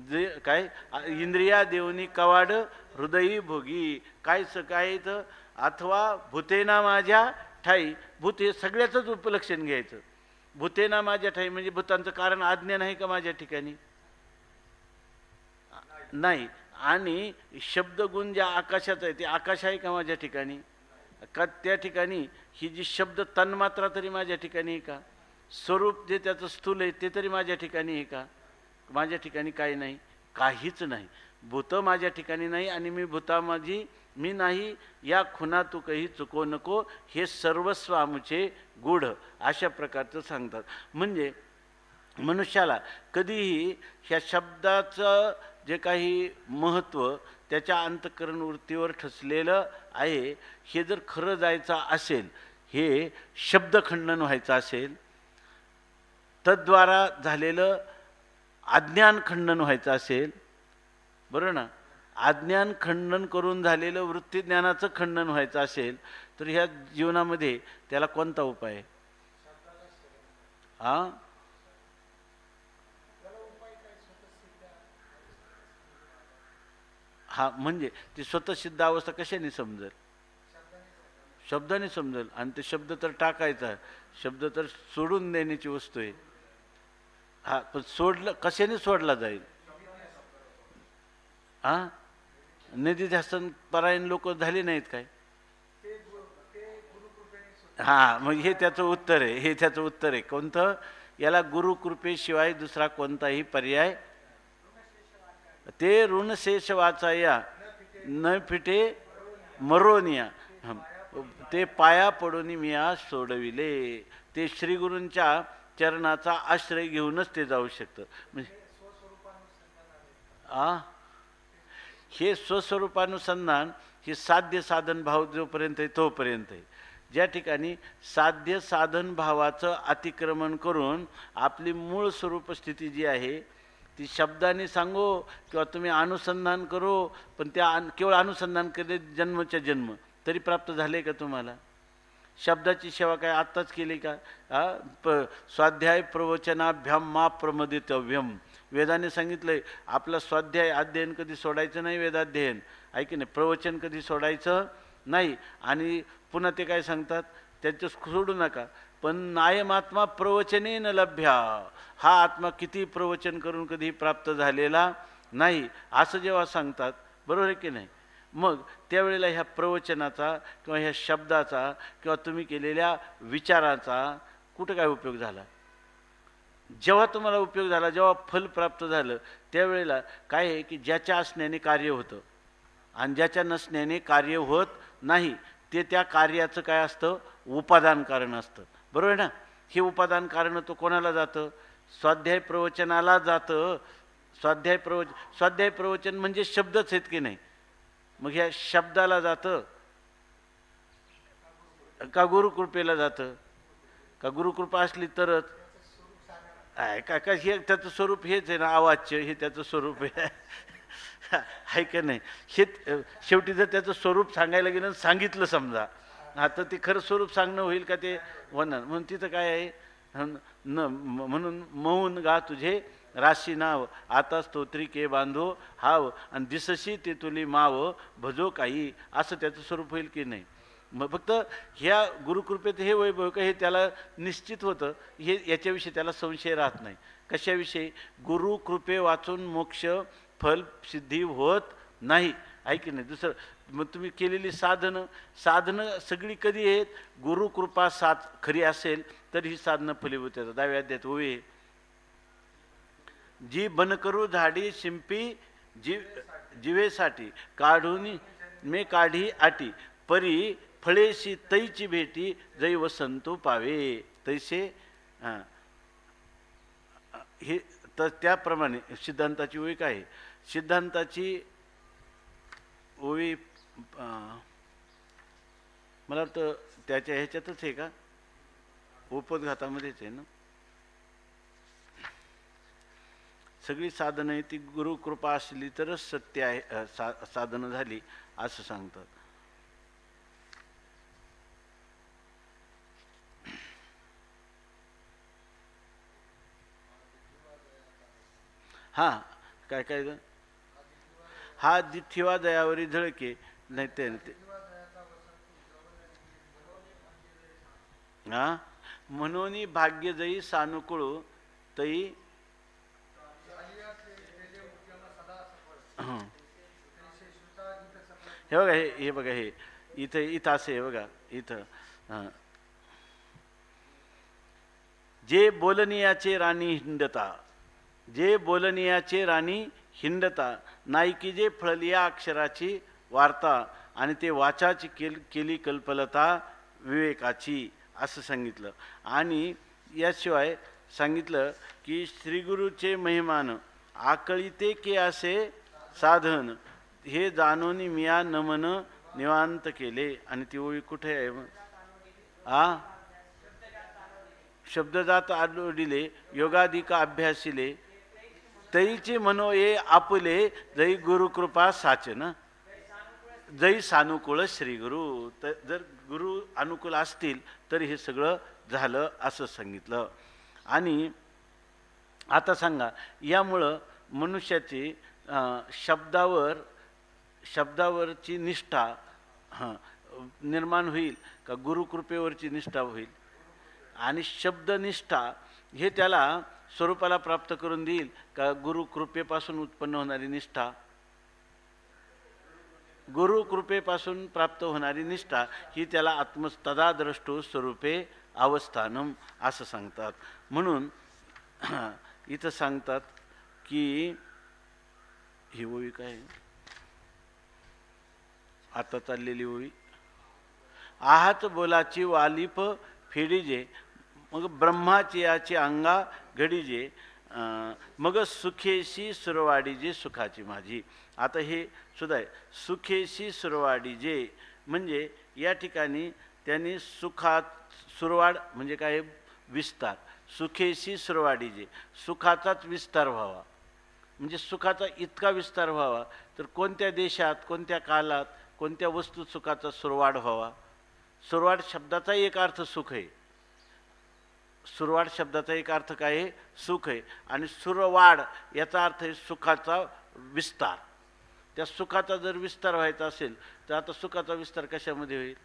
जे काय इंद्रिया देवनी कवाड हृदयी भोगी काय इथं अथवा भूतेना माझ्या ठाई. भूत हे सगळ्याचंच उपलक्षण घ्यायचं. भूतेना माझ्या ठाई म्हणजे भूतांचं कारण अज्ञान आहे का माझ्या ठिकाणी? नाही. आणि शब्दगुण ज्या आकाशाचा आहे ते आकाश आहे का माझ्या ठिकाणी? का त्या ठिकाणी ही जी शब्द तन्मात्रा तरी माझ्या ठिकाणी आहे का? स्वरूप जे त्याचं स्थूल आहे ते तरी माझ्या ठिकाणी आहे का? माझ्या ठिकाणी काही नाही, काहीच नाही. भूत माझ्या ठिकाणी नाही आणि मी भूता माझी मी नाही, या खुना तू काही चुको नको, हे सर्वस्व आमचे गूढ, अशा प्रकारचं सांगतात. म्हणजे मनुष्याला कधीही ह्या शब्दाचं जे काही महत्त्व त्याच्या अंतःकरण वृत्तीवर ठसलेलं आहे, हे जर खरं जायचं असेल, हे शब्दखंडन व्हायचं असेल, तद्वारा झालेलं अज्ञान खंडन व्हायचं असेल, बरोबर ना, अज्ञान खंडन करून झालेलं वृत्तीज्ञानाचं खंडन व्हायचं असेल, तर ह्या जीवनामध्ये त्याला कोणता उपाय आहे? हां, हा, म्हणजे ती स्वतःसिद्ध अवस्था कशाने समजेल? शब्दाने समजेल. आणि ते शब्द तर टाकायचा, शब्द तर सोडून देण्याची वस्तू आहे. हा, पण सोडलं कशाने सोडला जाईल? हा, निधी ध्यासन परायण लोक झाले नाहीत काय? हा, मग हे त्याचं उत्तर आहे, हे त्याचं उत्तर आहे. कोणतं? याला गुरुकृपेशिवाय दुसरा कोणताही पर्याय. ते ऋणशेष वाचाया न फिटे मरोनिया, ते पाया पडून मिया सोडविले. ते श्रीगुरूंच्या चरणाचा आश्रय घेऊनच ते जाऊ शकतं. म्हणजे हे स्वस्वरूपानुसंधान, हे साध्य साधन भाव जोपर्यंत आहे तोपर्यंत आहे. ज्या ठिकाणी साध्य साधन भावाचं अतिक्रमण करून आपली मूळ स्वरूप स्थिती जी आहे ती शब्दाने सांगो किंवा तुम्ही अनुसंधान करो, पण त्या केवळ अनुसंधान केले जन्मच्या जन्म तरी प्राप्त झाले का तुम्हाला? शब्दाची सेवा काय आत्ताच केली का? स्वाध्याय प्रवचनाभ्याम मा प्रमदितव्यम. वेदाने सांगितलंय आपला स्वाध्याय अध्ययन कधी सोडायचं नाही, वेदाध्ययन आहे की नाही, प्रवचन कधी सोडायचं नाही. आणि पुन्हा ते काय सांगतात, त्यांचं सोडू नका, पण नायमात्मा प्रवचने न लभ्या. हा आत्मा किती प्रवचन करून कधी प्राप्त झालेला नाही, असं जेव्हा सांगतात, बरोबर आहे की नाही, मग त्यावेळेला ह्या प्रवचनाचा किंवा ह्या शब्दाचा किंवा तुम्ही केलेल्या विचाराचा कुठं काय उपयोग झाला? जेव्हा तुम्हाला उपयोग झाला, जेव्हा फल प्राप्त झालं, त्यावेळेला काय आहे की ज्याच्या असण्याने कार्य होतं आणि ज्याच्या नसण्याने कार्य होत नाही, ते त्या कार्याचं काय असतं? उपादान कारण असतं, बरोबर ना. हे उपादान कारण तो कोणाला जातं? स्वाध्याय प्रवचनाला जातं. स्वाध्याय प्रवचन म्हणजे शब्दच आहेत की नाही, मग ह्या शब्दाला जातं का गुरुकृपेला जातं? का गुरुकृपा असली तरच आहे का हे त्याचं स्वरूप हेच आहे ना, आवाच्य हे त्याचं स्वरूप आहे. आहे का नाही? हे शेवटी जर त्याचं स्वरूप सांगायला गेलं, सांगितलं समजा, आता ते खरं स्वरूप सांगणं होईल का? ते होणार. म्हणून तिथं काय आहे न, म्हणून मौन गा तुझे राशी नाव, आता स्तोत्री के बांधो हाव, आणि दिसशी ते तुली माव भजो काही, असं त्याचं स्वरूप होईल की नाही? मग फक्त ह्या गुरुकृपेत हे वैभव का हे त्याला निश्चित होतं, हे याच्याविषयी त्याला संशय राहत नाही. कशाविषयी? गुरुकृपे वाचून मोक्ष फल सिद्धी होत नाही, आहे की नाही? दुसरं मग तुम्ही केलेली साधनं सगळी कधी आहेत? गुरुकृपा साथ खरी असेल तर ही साधनं फलीभूत येतात. 10व्या अध्यायात ओवी, जी बनकरू झाडी शिंपी जीवेसाठी काढून मे काढी आटी, परी फळेशी तैची भेटी जै वसंतो पावे तैसे. हे तर त्याप्रमाणे सिद्धांताची ओवी काय आहे? सिद्धांताची ओवी मला वाटतं त्याच्या ह्याच्यातच आहे का, उपोद्घातामध्येच आहे ना. सगळी साधनं आहे ती गुरुकृपा असली तरच सत्य आहे, साधनं झाली असं सांगतात. हां, काय काय हा दिठिवा दयावरी झळके नाही ते हा, म्हणून भाग्य जई सानुकूळ तई हे बघा, हे बघा, हे इथं असे हे बघा इथं. जे बोलनियाचे राणी हिंडता, जे बोलनियाचे राणी हिंडता, नायकी जे फळलिया अक्षराची वार्ता, आणि ते वाचाची केली कल्पलता विवेकाची, असं सांगितलं. आणि याशिवाय सांगितलं की श्रीगुरूचे महिमान आकळीते के असे साधन, हे जाणून मिया नमन निवांत केले. आणि ती ओळी कुठे आहे मग? शब्दजात आलोडिले योगाधिका अभ्यासिले, तैचे मनो ये आपुले, जै गुरुकृपा साचन, जै सानुकूळ श्रीगुरु. तर जर गुरु अनुकूल असतील तर हे सगळं झालं असं सांगितलं. आणि आता सांगा, यामुळं मनुष्याची शब्दावरची निष्ठा निर्माण होईल का गुरुकृपेवरची निष्ठा होईल? आणि शब्दनिष्ठा हे त्याला स्वरूपाला प्राप्त करून देईल का गुरुकृपेपासून उत्पन्न होणारी निष्ठा? गुरुकृपेपासून प्राप्त होणारी निष्ठा ही त्याला आत्मस्तदा द्रष्टू स्वरूपे अवस्थानम असं सांगतात. म्हणून इथं सांगतात की ही ओळी काय आता चाललेली ओळी, आहात बोलाची वालिप फेडीजे, मग ब्रह्माची याची अंगा घडीजे, मग सुखेशी सुरवाडीजे सुखाची माझी. आता हे सुद्धा आहे, सुखेशी सुरवाडीजे म्हणजे या ठिकाणी त्यांनी सुखात सुरवाड म्हणजे काय? विस्तार. सुखेशी सुरवाडीजे, सुखाचाच विस्तार व्हावा. म्हणजे सुखाचा इतका विस्तार व्हावा तर कोणत्या देशात, कोणत्या कालात, कोणत्या वस्तूत सुखाचा सुरवाड व्हावा? सुरवाड शब्दाचा एक अर्थ सुख आहे. सुरवाड शब्दाचा एक अर्थ काय आहे? सुख आहे. आणि सुरवाड याचा अर्थ आहे सुखाचा विस्तार. त्या सुखाचा जर विस्तार व्हायचा असेल तर आता सुखाचा विस्तार कशामध्ये होईल?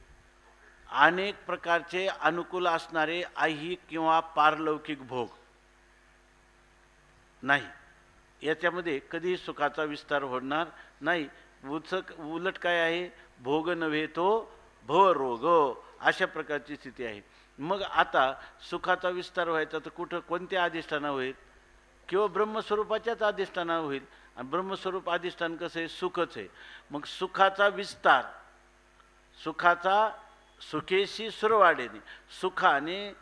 अनेक प्रकारचे अनुकूल असणारे ऐहिक किंवा पारलौकिक भोग नाही, याच्यामध्ये कधीही सुखाचा विस्तार होणार नाही. उलट काय आहे? भोग नव्हे तो भवरोग, अशा प्रकारची स्थिती आहे. मग आता सुखाचा विस्तार व्हायचा तर कुठं, कोणत्या अधिष्ठाना होईल? किंवा ब्रह्मस्वरूपाच्याच अधिष्ठाना होईल. आणि ब्रह्मस्वरूप अधिष्ठान कसं आहे? सुखच आहे. मग सुखाचा विस्तार, सुखाचा सुखेशी सुरवाडेने, सुखाने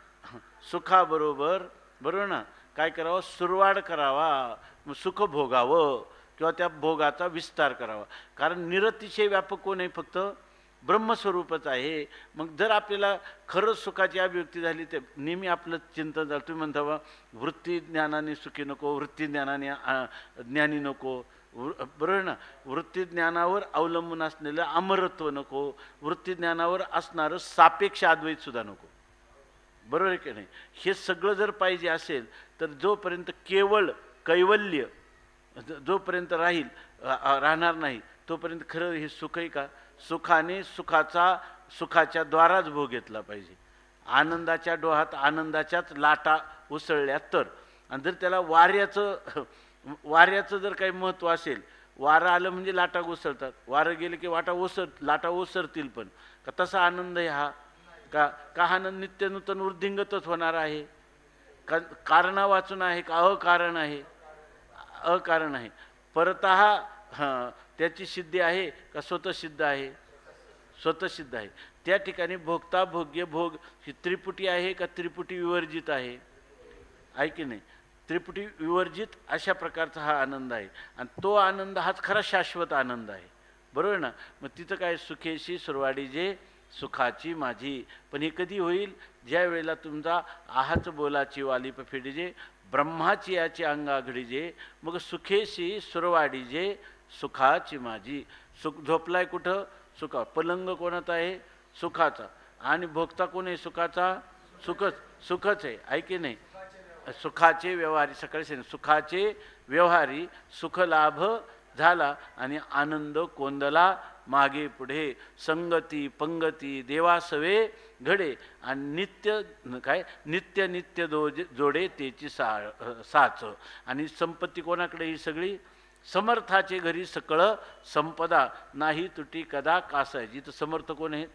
सुखाबरोबर, बरोबर ना, काय करावं? सुरवाड करावा, सुख भोगावं किंवा त्या भोगाचा विस्तार करावा. कारण निरतिशय व्यापक कोण आहे? फक्त ब्रह्मस्वरूपच आहे. मग जर आपल्याला खरंच सुखाची अभिव्यक्ती झाली तर नेहमी आपलं चिंतन झालं. तुम्ही म्हणता बा वृत्ती ज्ञानाने सुखी नको, वृत्ती ज्ञानाने ज्ञानी नको, बरोबर ना. वृत्ती ज्ञानावर अवलंबून असलेलं अमरत्व नको, वृत्ती ज्ञानावर असणारं सापेक्ष अद्वैत सुद्धा नको, बरोबर आहे की नाही? हे सगळं जर पाहिजे असेल तर जोपर्यंत केवळ कैवल्य जोपर्यंत राहणार नाही तोपर्यंत खरं हे सुख आहे का? सुखाने सुखाच्या द्वाराच भोग घेतला पाहिजे. आनंदाच्या डोहात आनंदाच्याच लाटा उसळल्या तर. आणि जर त्याला वाऱ्याचं जर काही महत्त्व असेल, वारं आलं म्हणजे लाटा उसळतात, वारं गेले की लाटा ओसरतील. पण का तसा आनंद आहे हा? का आनंद नित्य नूतन वृद्धिंगतच होणार आहे? का कारणा वाचून आहे का अकारण आहे? अकारण आहे. परतः त्याची सिद्धी आहे का स्वतः सिद्ध आहे? स्वतः सिद्ध आहे. त्या ठिकाणी भोगता भोग्य भोग ही त्रिपुटी आहे का त्रिपुटी विवर्जित आहे? आहे की नाही? त्रिपुटी विवर्जित अशा प्रकारचा हा आनंद आहे. आणि तो आनंद हाच खरा शाश्वत आनंद आहे, बरोबर ना. मग तिथं काय? सुखेशी सुरवाडी जे सुखाची माझी. पण हे कधी होईल? ज्या वेळेला तुमचा आहाच बोलाची वालिप फेडीजे, ब्रह्माची याची अंगा घडीजे, मग सुखेशी सुरवाडीजे सुखाची माझी. सुख झोपलाय कुठं? सुखा. पलंग कोणाचा आहे? सुखाचा. आणि भोगता कोण आहे सुखाचा? सुखच आहे की नाही? सुखाचे व्यवहारी, सकाळी सुखाचे व्यवहारी सुख लाभ झाला आणि आनंद कोंदला मागे पुढे. संगती पंगती देवासवे घडे आणि नित्य नित्य जोडे त्याची साच. आणि संपत्ती कोणाकडे? ही सगळी समर्थाचे घरी सकळ संपदा, नाही तुटी कदा कासाय. जिथं समर्थ कोण आहे?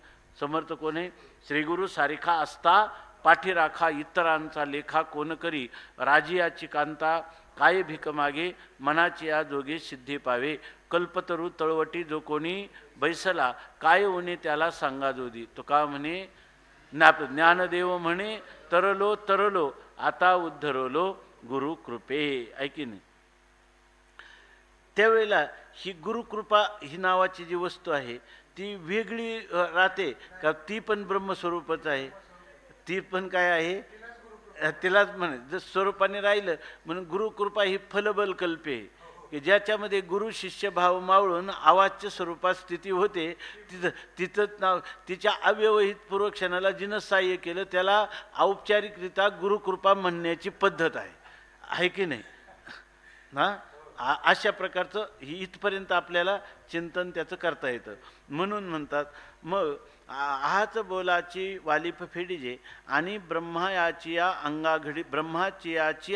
समर्थ कोण आहे? श्रीगुरु सारिखा असता पाठी राखा, इतरांचा लेखा कोण करी. राजियाची कांता काय भीक मागे, मनाची या जोगे सिद्धी पावे. कल्पतरू तळवटी जो कोणी बैसला, काय होणे त्याला सांगा जोदी. तुका म्हणे ज्ञानदेव म्हणे, तरलो तरलो आता उद्धरलो गुरु कृपे. ऐकी नाही. त्यावेळेला ही गुरुकृपा ही नावाची जी वस्तू आहे ती वेगळी राहते का? ती पण ब्रह्मस्वरूपच आहे. ती पण काय आहे? तिलाच म्हणे जर स्वरूपाने राहिलं म्हणून गुरुकृपा ही फलबल कल्पे, की ज्याच्यामध्ये गुरु शिष्य भाव मावळून आवाच्य स्वरूपात स्थिती होते. तिथंच नाव तिच्या अव्यवहित पूर्वक्षणाला जिनं सहाय्य केलं त्याला औपचारिकरित्या गुरुकृपा म्हणण्याची पद्धत आहे की नाही ना? अशा प्रकारचं ही इथपर्यंत आपल्याला चिंतन त्याचं करता येतं. म्हणून म्हणतात मग हाच बोलाची वालिफ फेडीजे आणि ब्रह्माची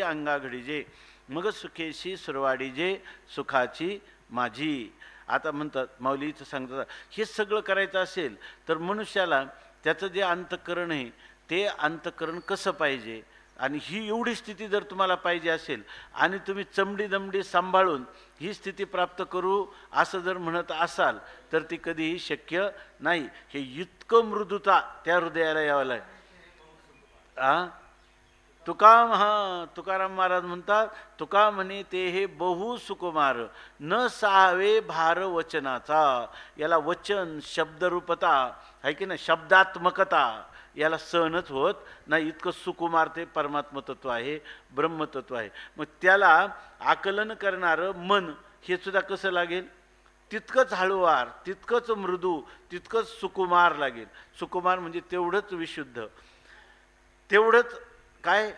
अंगाघडीजे मग सुखेशी सुरवाडीजे सुखाची माझी. आता म्हणतात माऊलीचं सांगतात हे सगळं करायचं असेल तर मनुष्याला त्याचं जे अंतःकरण आहे ते अंतःकरण कसं पाहिजे. आणि ही एवढी स्थिती जर तुम्हाला पाहिजे असेल आणि तुम्ही चमडी दमडी सांभाळून ही स्थिती प्राप्त करू असं जर म्हणत असाल तर ती कधीही शक्य नाही. हे इतकं मृदुता त्या हृदयाला यावं लागेल. तुकाराम महाराज म्हणतात तुका म्हणे ते हे बहु सुकुमार, न सहावे भार वचनाचा. याला वचन शब्दरूपता आहे की नाही, शब्दात्मकता याला सहनच होत नाही. इतकं सुकुमार ते परमात्म तत्व आहे, ब्रह्मतत्व आहे. मग त्याला आकलन करणारं मन हे सुद्धा कसं लागेल? तितकंच हळुवार, तितकंच मृदू, तितकंच सुकुमार लागेल. सुकुमार म्हणजे तेवढंच विशुद्ध, तेवढंच काय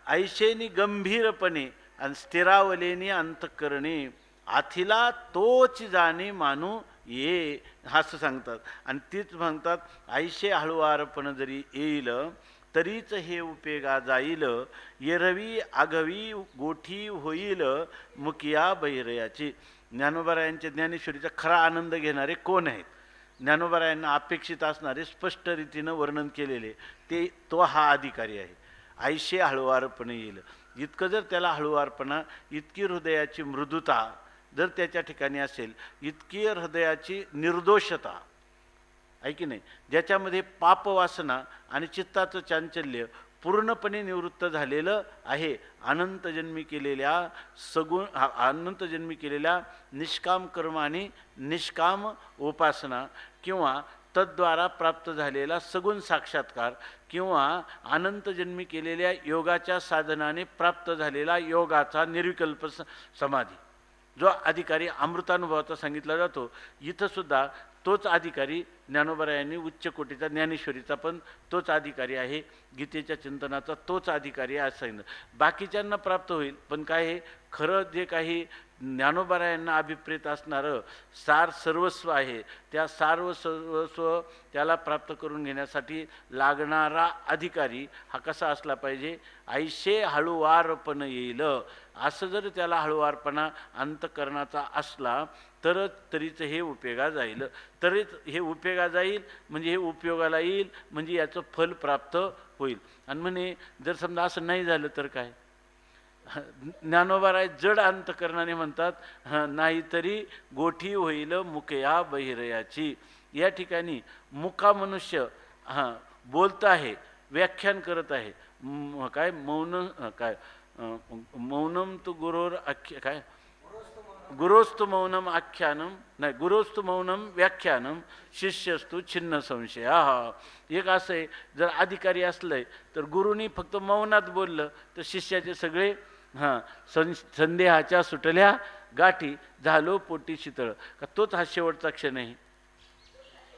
ऐशेनी गंभीरपणे आणि स्थिरावलेनी अंतःकरणे. आथिला तोच जाणे मानू ये असं सांगतात. आणि तीच म्हणतात ऐशे हळुवारपण जरी येईल तरीच हे उपयोगा जाईल. येरवी आगवी गोठी होईल मुकिया बहिरयाची. ज्ञानोबारायांच्या ज्ञानेश्वरीचा खरा आनंद घेणारे कोण आहेत? ज्ञानोबारायांना अपेक्षित असणारे स्पष्ट रीतीनं वर्णन केलेले तो हा अधिकारी आहे. ऐशे हळुवारपणे येईल. इतकं जर त्याला हळुवारपणा, इतकी हृदयाची मृदुता जर त्याच्या ठिकाणी असेल, इतकी हृदयाची निर्दोषता आहे की नाही, ज्याच्यामध्ये पापवासना आणि चित्ताचं चांचल्य पूर्णपणे निवृत्त झालेलं आहे. अनंत जन्मी केलेल्या निष्काम कर्म आणि निष्काम उपासना किंवा तद्वारा प्राप्त झालेला सगुण साक्षात्कार किंवा अनंत जन्मी केलेल्या योगाच्या साधनाने प्राप्त झालेला योगाचा निर्विकल्प समाधी जो अधिकारी अमृतानुभवाचा सांगितला जातो, इथं सुद्धा तोच अधिकारी ज्ञानोबरायांनी उच्च कोटीचा ज्ञानेश्वरीचा पण तोच अधिकारी आहे, गीतेच्या चिंतनाचा तोच अधिकारी आहे असं सांगितलं. बाकीच्यांना प्राप्त होईल, पण काय हे खरं जे काही ज्ञानोबरायांना अभिप्रेत असणारं सार सर्वस्व आहे, त्या सर्वस्व त्याला प्राप्त करून घेण्यासाठी लागणारा अधिकारी हा कसा असला पाहिजे? ऐशे हळुवारपण येईल. असं जर त्याला हळुवारपणा अंतःकरणाचा असला तरीच हे उपयोगा जाईल. तरीच हे उपयोगा जाईल म्हणजे हे उपयोगाला येईल, म्हणजे याचं फल प्राप्त होईल. आणि म्हणे जर समजा असं नाही झालं तर काय? ज्ञानोबाराय जड अंतःकरणाने म्हणतात नाहीतरी गोठी होईल मुकया बहिरयाची. या ठिकाणी मुका मनुष्य बोलत आहे, व्याख्यान करत आहे. काय मौन काय मौनम तू गुरोर आख्या काय गुरोस्तु मौनम आख्यानम नाही गुरोस्तु मौनम व्याख्यानम शिष्यस्तु छिन्न संशय. एक असं आहे, जर अधिकारी असलंय तर गुरुनी फक्त मौनात बोललं तर शिष्याचे सगळे संदेहाच्या सुटल्या गाठी झालो पोटी शीतळ. का तोच हा शेवटचा क्षण आहे?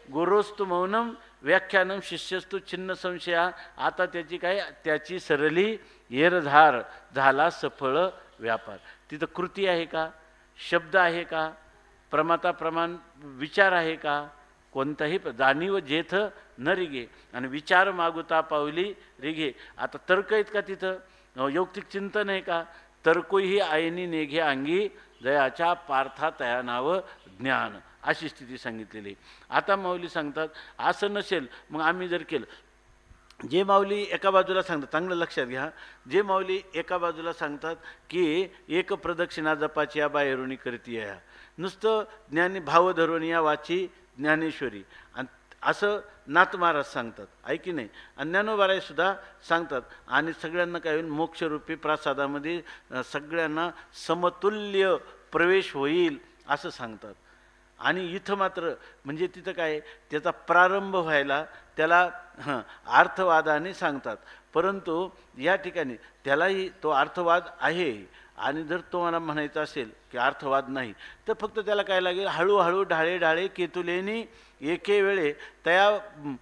गुरोस्तु मौनम व्याख्यानम शिष्यस्तु छिन्न संशया. आता त्याची काय? त्याची सरली येरधार झाला सफळ व्यापार. तिथं कृती आहे का? शब्द आहे का? प्रमाता प्रमाण विचार आहे का? कोणताही जाणीव जेथ न रिगे आणि विचार मागुता पावली रिगे. आता तर्क आहेत का तिथं? यौक्तिक चिंतन आहे का? तरकोही आयनी नेघे अंगी जयाच्या पार्था तया नाव ज्ञान, अशी स्थिती सांगितलेली. आता माऊली सांगतात असं नसेल मग आम्ही जर केलं, जे माऊली एका बाजूला सांगतात, चांगलं लक्षात घ्या, जे माऊली एका बाजूला सांगतात की एक प्रदक्षिणा जपाची या बाहेरुणी करती या, नुसतं ज्ञानी भाव धरून या वाची ज्ञानेश्वरी, आणि असं नाथ महाराज सांगतात, आहे की नाही. आणि ज्ञानोबाराय सुद्धा सांगतात. आणि सगळ्यांना काय होईल, मोक्षरूपी प्रासादामध्ये सगळ्यांना समतुल्य प्रवेश होईल असं सांगतात. आणि इथं मात्र म्हणजे तिथं काय, त्याचा प्रारंभ व्हायला त्याला अर्थवादाने सांगतात. परंतु या ठिकाणी त्यालाही तो अर्थवाद आहे. आणि जर तुम्हाला म्हणायचं असेल की अर्थवाद नाही, तर फक्त त्याला काय लागेल, हळूहळू ढाळे ढाळे केतुलेनी एके वेळे तया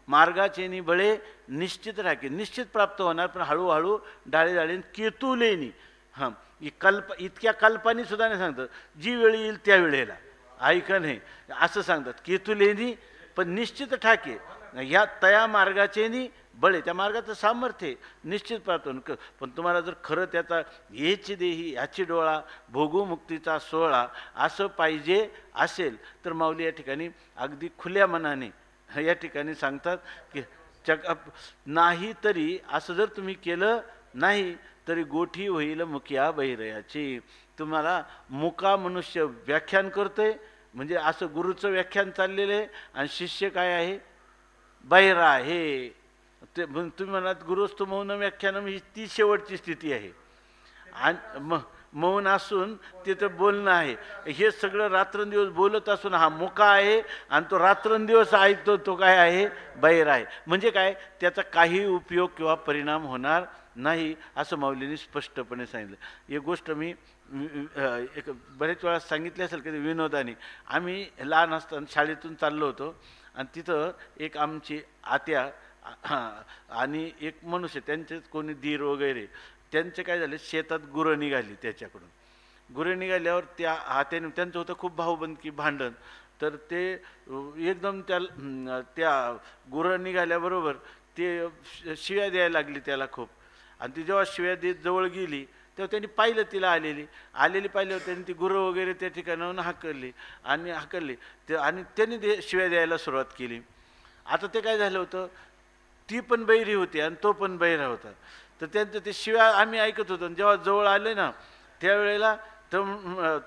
मार्गाचेनी बळे निश्चित राखे, निश्चित प्राप्त होणार, पण हळूहळू ढाळे ढाळे केतुलेनी. हां, इतक्या कल्पनेसुद्धा नाही सांगतात, जी वेळ येईल त्या वेळेला, ऐका नाही असं सांगतात. केतुलेनी पण निश्चित ठाके, ह्या तया मार्गाचेनी बळे, त्या मार्गाचं सामर्थ्य निश्चित प्राप्त होणं. पण तुम्हाला जर खरं त्याचा हेची देही ह्याची डोळा भोगू मुक्तीचा सोहळा असं पाहिजे असेल, तर माऊली या ठिकाणी अगदी खुल्या मनाने या ठिकाणी सांगतात की नाही तरी असं जर तुम्ही केलं नाही तरी गोठी होईल मुखिया बहिरयाची. तुम्हाला मुका मनुष्य व्याख्यान करतोय म्हणजे असं गुरुचं व्याख्यान चाललेलं आहे, आणि शिष्य काय आहे, बहिरा आहे. ते तुम्ही म्हणाल गुरुस्तु मौन व्याख्यानम, ही ती शेवटची स्थिती आहे. आणि मौन असून तिथं बोलणं आहे, हे सगळं रात्रंदिवस बोलत असून हा मुका आहे, आणि तो रात्रंदिवस ऐकतो तो काय आहे, बहिरा आहे. म्हणजे काय, त्याचा काही उपयोग किंवा परिणाम होणार नाही असं माऊलींनी स्पष्टपणे सांगितलं. एक गोष्ट मी एक बरेच वेळा सांगितली असेल कधी विनोदाने. आम्ही लहान असताना शाळेतून चाललो होतो, आणि तिथं एक आमची आत्या आणि एक मनुष्य, त्यांचे कोणी दीर वगैरे, त्यांचे काय झाले, शेतात गुरं निघाली त्याच्याकडून. गुरं निघाल्यावर त्या हात्याने, त्यांचं होतं खूप भाऊबंदकी भांडण, तर ते एकदम त्या गुरं निघाल्याबरोबर ते शिव्या द्यायला लागली त्याला खूप. आणि ती जेव्हा शिव्या देत जवळ गेली तेव्हा त्यांनी पाहिलं तिला आलेली पाहिल्यावर त्यांनी ती गुरं वगैरे त्या ठिकाणाहून हाकलली ते, आणि त्यांनी शिव्या द्यायला सुरुवात केली. आता ते काय झालं होतं, ती पण बहिरी होती आणि तो पण बहिरा होता, तर त्यांचं ते शिव्या आम्ही ऐकत होतो. जेव्हा जवळ आले ना त्यावेळेला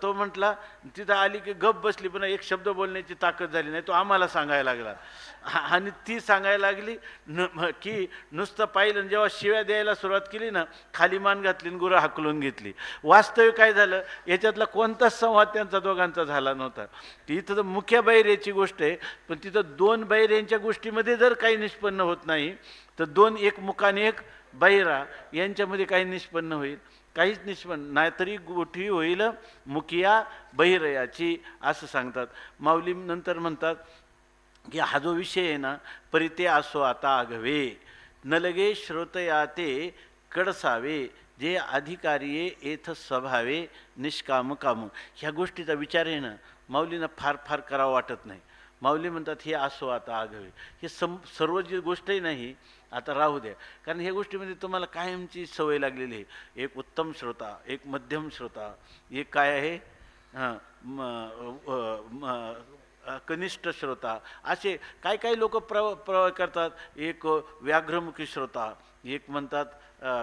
तो म्हटला, तिथं आली की गप बसली, पण एक शब्द बोलण्याची ताकद झाली नाही, तो आम्हाला सांगायला लागला. आणि ती सांगायला लागली की नुसतं पाहिलं, जेव्हा शिव्या द्यायला सुरुवात केली ना, खाली मान घातली आणि गुरं हाकलून घेतली. वास्तविक काय झालं, याच्यातला कोणताच संवाद त्यांचा दोघांचा झाला नव्हता. इथं तर मुख्य बैऱ्याची गोष्ट आहे, पण तिथं दोन बैऱ्यांच्या गोष्टीमध्ये जर काही निष्पन्न होत नाही, तर दोन, एक मुकाने एक बैरा, यांच्यामध्ये काही निष्पन्न होईल, काहीच निष्पन्न नाही. तरी गोठी होईल मुखिया बहिरयाची असं सांगतात माऊली. नंतर म्हणतात की हा जो विषय आहे ना, परिते असो आता आघवे, न लगे श्रोतया ते कडसावे, जे अधिकारी येथ स्वभावे निष्काम कामू. ह्या गोष्टीचा विचार आहे ना माऊलींना फार करावं वाटत नाही. माऊली म्हणतात हे असो आता आघवे, हे सर्व जी गोष्टही नाही आता राहू द्या, कारण ह्या गोष्टीमध्ये तुम्हाला कायमची सवय लागलेली आहे. एक उत्तम श्रोता, एक मध्यम श्रोता, एक काय आहे कनिष्ठ श्रोता, असे काय लोक करतात. एक व्याघ्रमुखी श्रोता, एक म्हणतात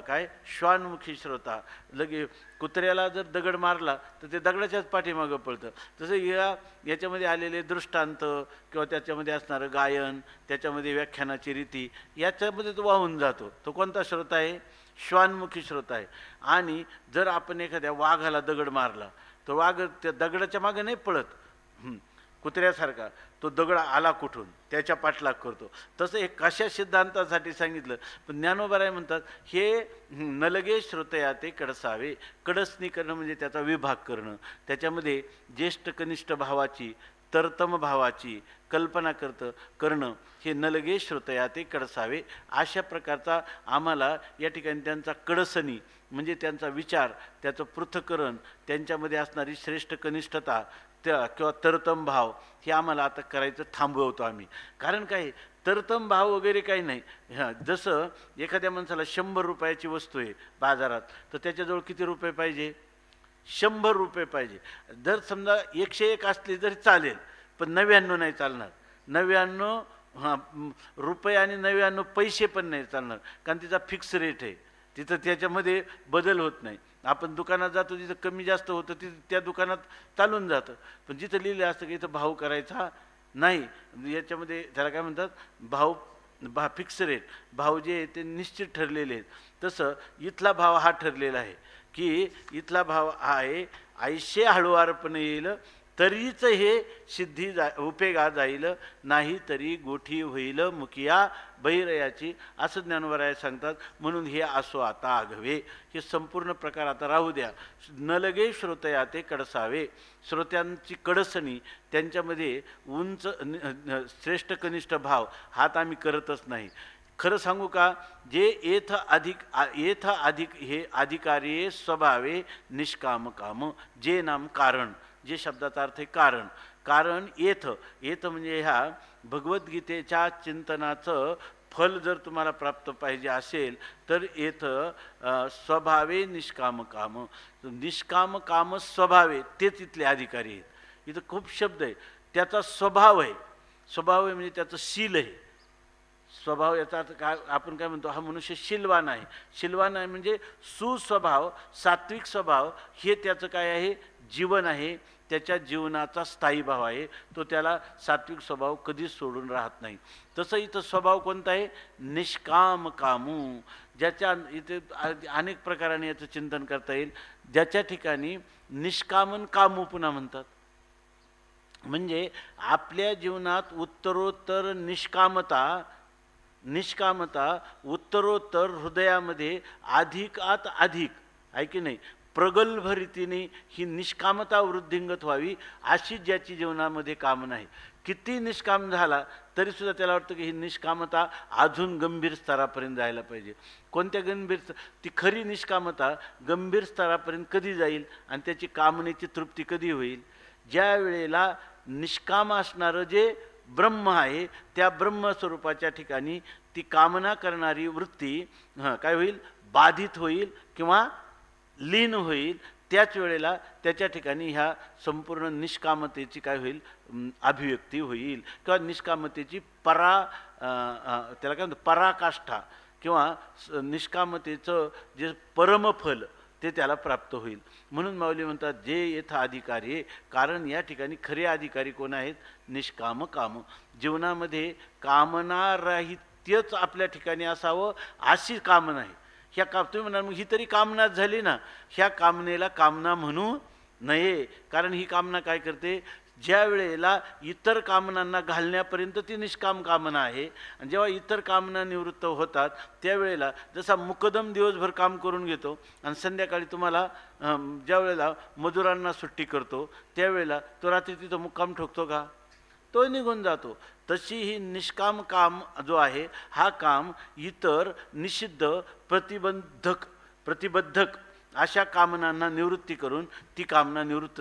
काय श्वानमुखी श्रोता. लगे कुत्र्याला जर दगड मारला तर ते दगडाच्याच पाठीमागं पळतं. तसं याच्यामध्ये आलेले दृष्टांत किंवा त्याच्यामध्ये असणारं गायन, त्याच्यामध्ये व्याख्यानाची रीती, याच्यामध्ये तो वाहून जातो. तो कोणता श्रोता आहे, श्वानमुखी श्रोता आहे. आणि जर आपण एखाद्या वाघाला दगड मारला, तर वाघ त्या दगडाच्या मागे नाही पळत, कुत्र्यासारखा तो दगड आला कुठून त्याच्या पाठलाग करतो. तसं एक कशा सिद्धांतासाठी सांगितलं. पण ज्ञानोबाराय म्हणतात हे न लगे श्रोतया ते कडसावे, कडसनी करणं म्हणजे त्याचा विभाग करणं, त्याच्यामध्ये ज्येष्ठ कनिष्ठ भावाची, तरतम भावाची कल्पना करणं, हे न लगे श्रोतया ते कडसावे. अशा प्रकारचा आम्हाला या ठिकाणी त्यांचा कडसनी म्हणजे त्यांचा विचार, त्याचं पृथक्करण, त्यांच्यामध्ये असणारी श्रेष्ठ कनिष्ठता किंवा तरतम भाव, हे आम्हाला आता करायचं थांबवतो आम्ही. कारण काय, तरतम भाव वगैरे काही नाही. जसं एखाद्या माणसाला 100 रुपयाची वस्तू आहे बाजारात, तर त्याच्याजवळ किती रुपये पाहिजे, 100 रुपये पाहिजे. जर समजा 101 असले तरी चालेल, पण 99 नाही चालणार. 99 रुपये आणि 99 पैसे पण नाही चालणार, कारण तिचा फिक्स रेट आहे. तिथं त्याच्यामध्ये बदल होत नाही. आपण दुकानात जातो तिथं कमी जास्त होतं, तिथं त्या दुकानात चालून जातं. पण जिथं लिहिलं असतं की इथं भाव करायचा नाही, याच्यामध्ये त्याला काय म्हणतात, फिक्स रेट, भाव जे आहे ते निश्चित ठरलेले आहेत. तसं इथला भाव हा ठरलेला आहे की इथला भाव हा आहे 80 हळुवारपणे येईल तरीच हे सिद्धी उपेगा जाईल, नाही तरी गोठी होईल मुकिया बहिरयाची, असं ज्ञानोबराय सांगतात. म्हणून हे असो आता आघवे, हे संपूर्ण प्रकार आता राहू द्या. न लगे श्रोतया ते कडसावे, श्रोत्यांची कडसणी, त्यांच्यामध्ये उंच श्रेष्ठ कनिष्ठ भाव हात आम्ही करतच नाही. खरं सांगू का, जे येथ अधिक हे अधिकारी स्वभावे निष्काम काम, जे नाम कारण, जे शब्दाचा अर्थ आहे कारण. कारण येथ म्हणजे ह्या भगवद्गीतेच्या चिंतनाचं फल जर तुम्हाला प्राप्त पाहिजे असेल तर येथ स्वभावे निष्काम काम, निष्काम काम स्वभावे, तेच इथले अधिकारी आहेत. इथं खूप शब्द आहे. त्याचा स्वभाव आहे, स्वभाव आहे म्हणजे त्याचं शील आहे. स्वभाव याचा अर्थ काय, आपण काय म्हणतो, हा मनुष्य शीलवान आहे. शीलवान आहे म्हणजे सुस्वभाव, सात्विक स्वभाव, हे त्याचं काय आहे, जीवन आहे. त्याच्या जीवनाचा स्थायी भाव आहे. तो त्याला सात्विक स्वभाव कधीच सोडून राहत नाही. तसं इथं स्वभाव कोणता आहे, निष्काम कामू, ज्याच्या इथे अनेक प्रकाराने याचं चिंतन करता येईल. ज्याच्या ठिकाणी निष्कामन कामू पुन्हा म्हणतात, म्हणजे आपल्या जीवनात उत्तरोत्तर निष्कामता उत्तरोत्तर हृदयामध्ये अधिकात अधिक आहे की नाही, प्रगल्भ रीतीने ही निष्कामता वृद्धिंगत व्हावी, अशी ज्याची जीवनामध्ये कामना आहे. किती निष्काम झाला तरीसुद्धा त्याला वाटतं की ही निष्कामता अजून गंभीर स्तरापर्यंत जायला पाहिजे. कोणत्या गंभीर, ती खरी निष्कामता गंभीर स्तरापर्यंत कधी जाईल आणि त्याची कामनेची तृप्ती कधी होईल, ज्या वेळेला निष्काम असणारं जे ब्रह्म आहे त्या ब्रह्मस्वरूपाच्या ठिकाणी ती कामना करणारी वृत्ती काय होईल, बाधित होईल किंवा लीन होईल. त्याच वेळेला त्याच्या ठिकाणी ह्या संपूर्ण निष्कामतेची काय होईल, अभिव्यक्ती होईल, किंवा निष्कामतेची त्याला काय म्हणतात, पराकाष्ठा किंवा निष्कामतेचं जे परमफल ते त्याला प्राप्त होईल. म्हणून माऊली म्हणतात जे येथा अधिकारी, कारण या ठिकाणी खरे अधिकारी कोण आहेत, निष्काम काम. जीवनामध्ये कामना राहित्यच आपल्या ठिकाणी असावं अशी कामना आहे. ह्या तुम्ही म्हणाल मग ही तरी कामनाच झाली ना, ह्या कामनेला कामना म्हणू नये. कारण ही कामना काय करते, ज्या वेळेला इतर कामनांना घालण्यापर्यंत ती निष्काम कामना आहे, आणि जेव्हा इतर कामना निवृत्त होतात त्यावेळेला, जसा मुकदम दिवसभर काम करून घेतो आणि संध्याकाळी तुम्हाला ज्या वेळेला मजुरांना सुट्टी करतो त्यावेळेला तो रात्री तिथं मुक्काम ठोकतो का, तो निघून जातो. तशी ही निष्काम काम जो आहे हा काम इतर निषिद्ध प्रतिबद्धक अशा कामनांना निवृत्ती करून ती कामना निवृत्त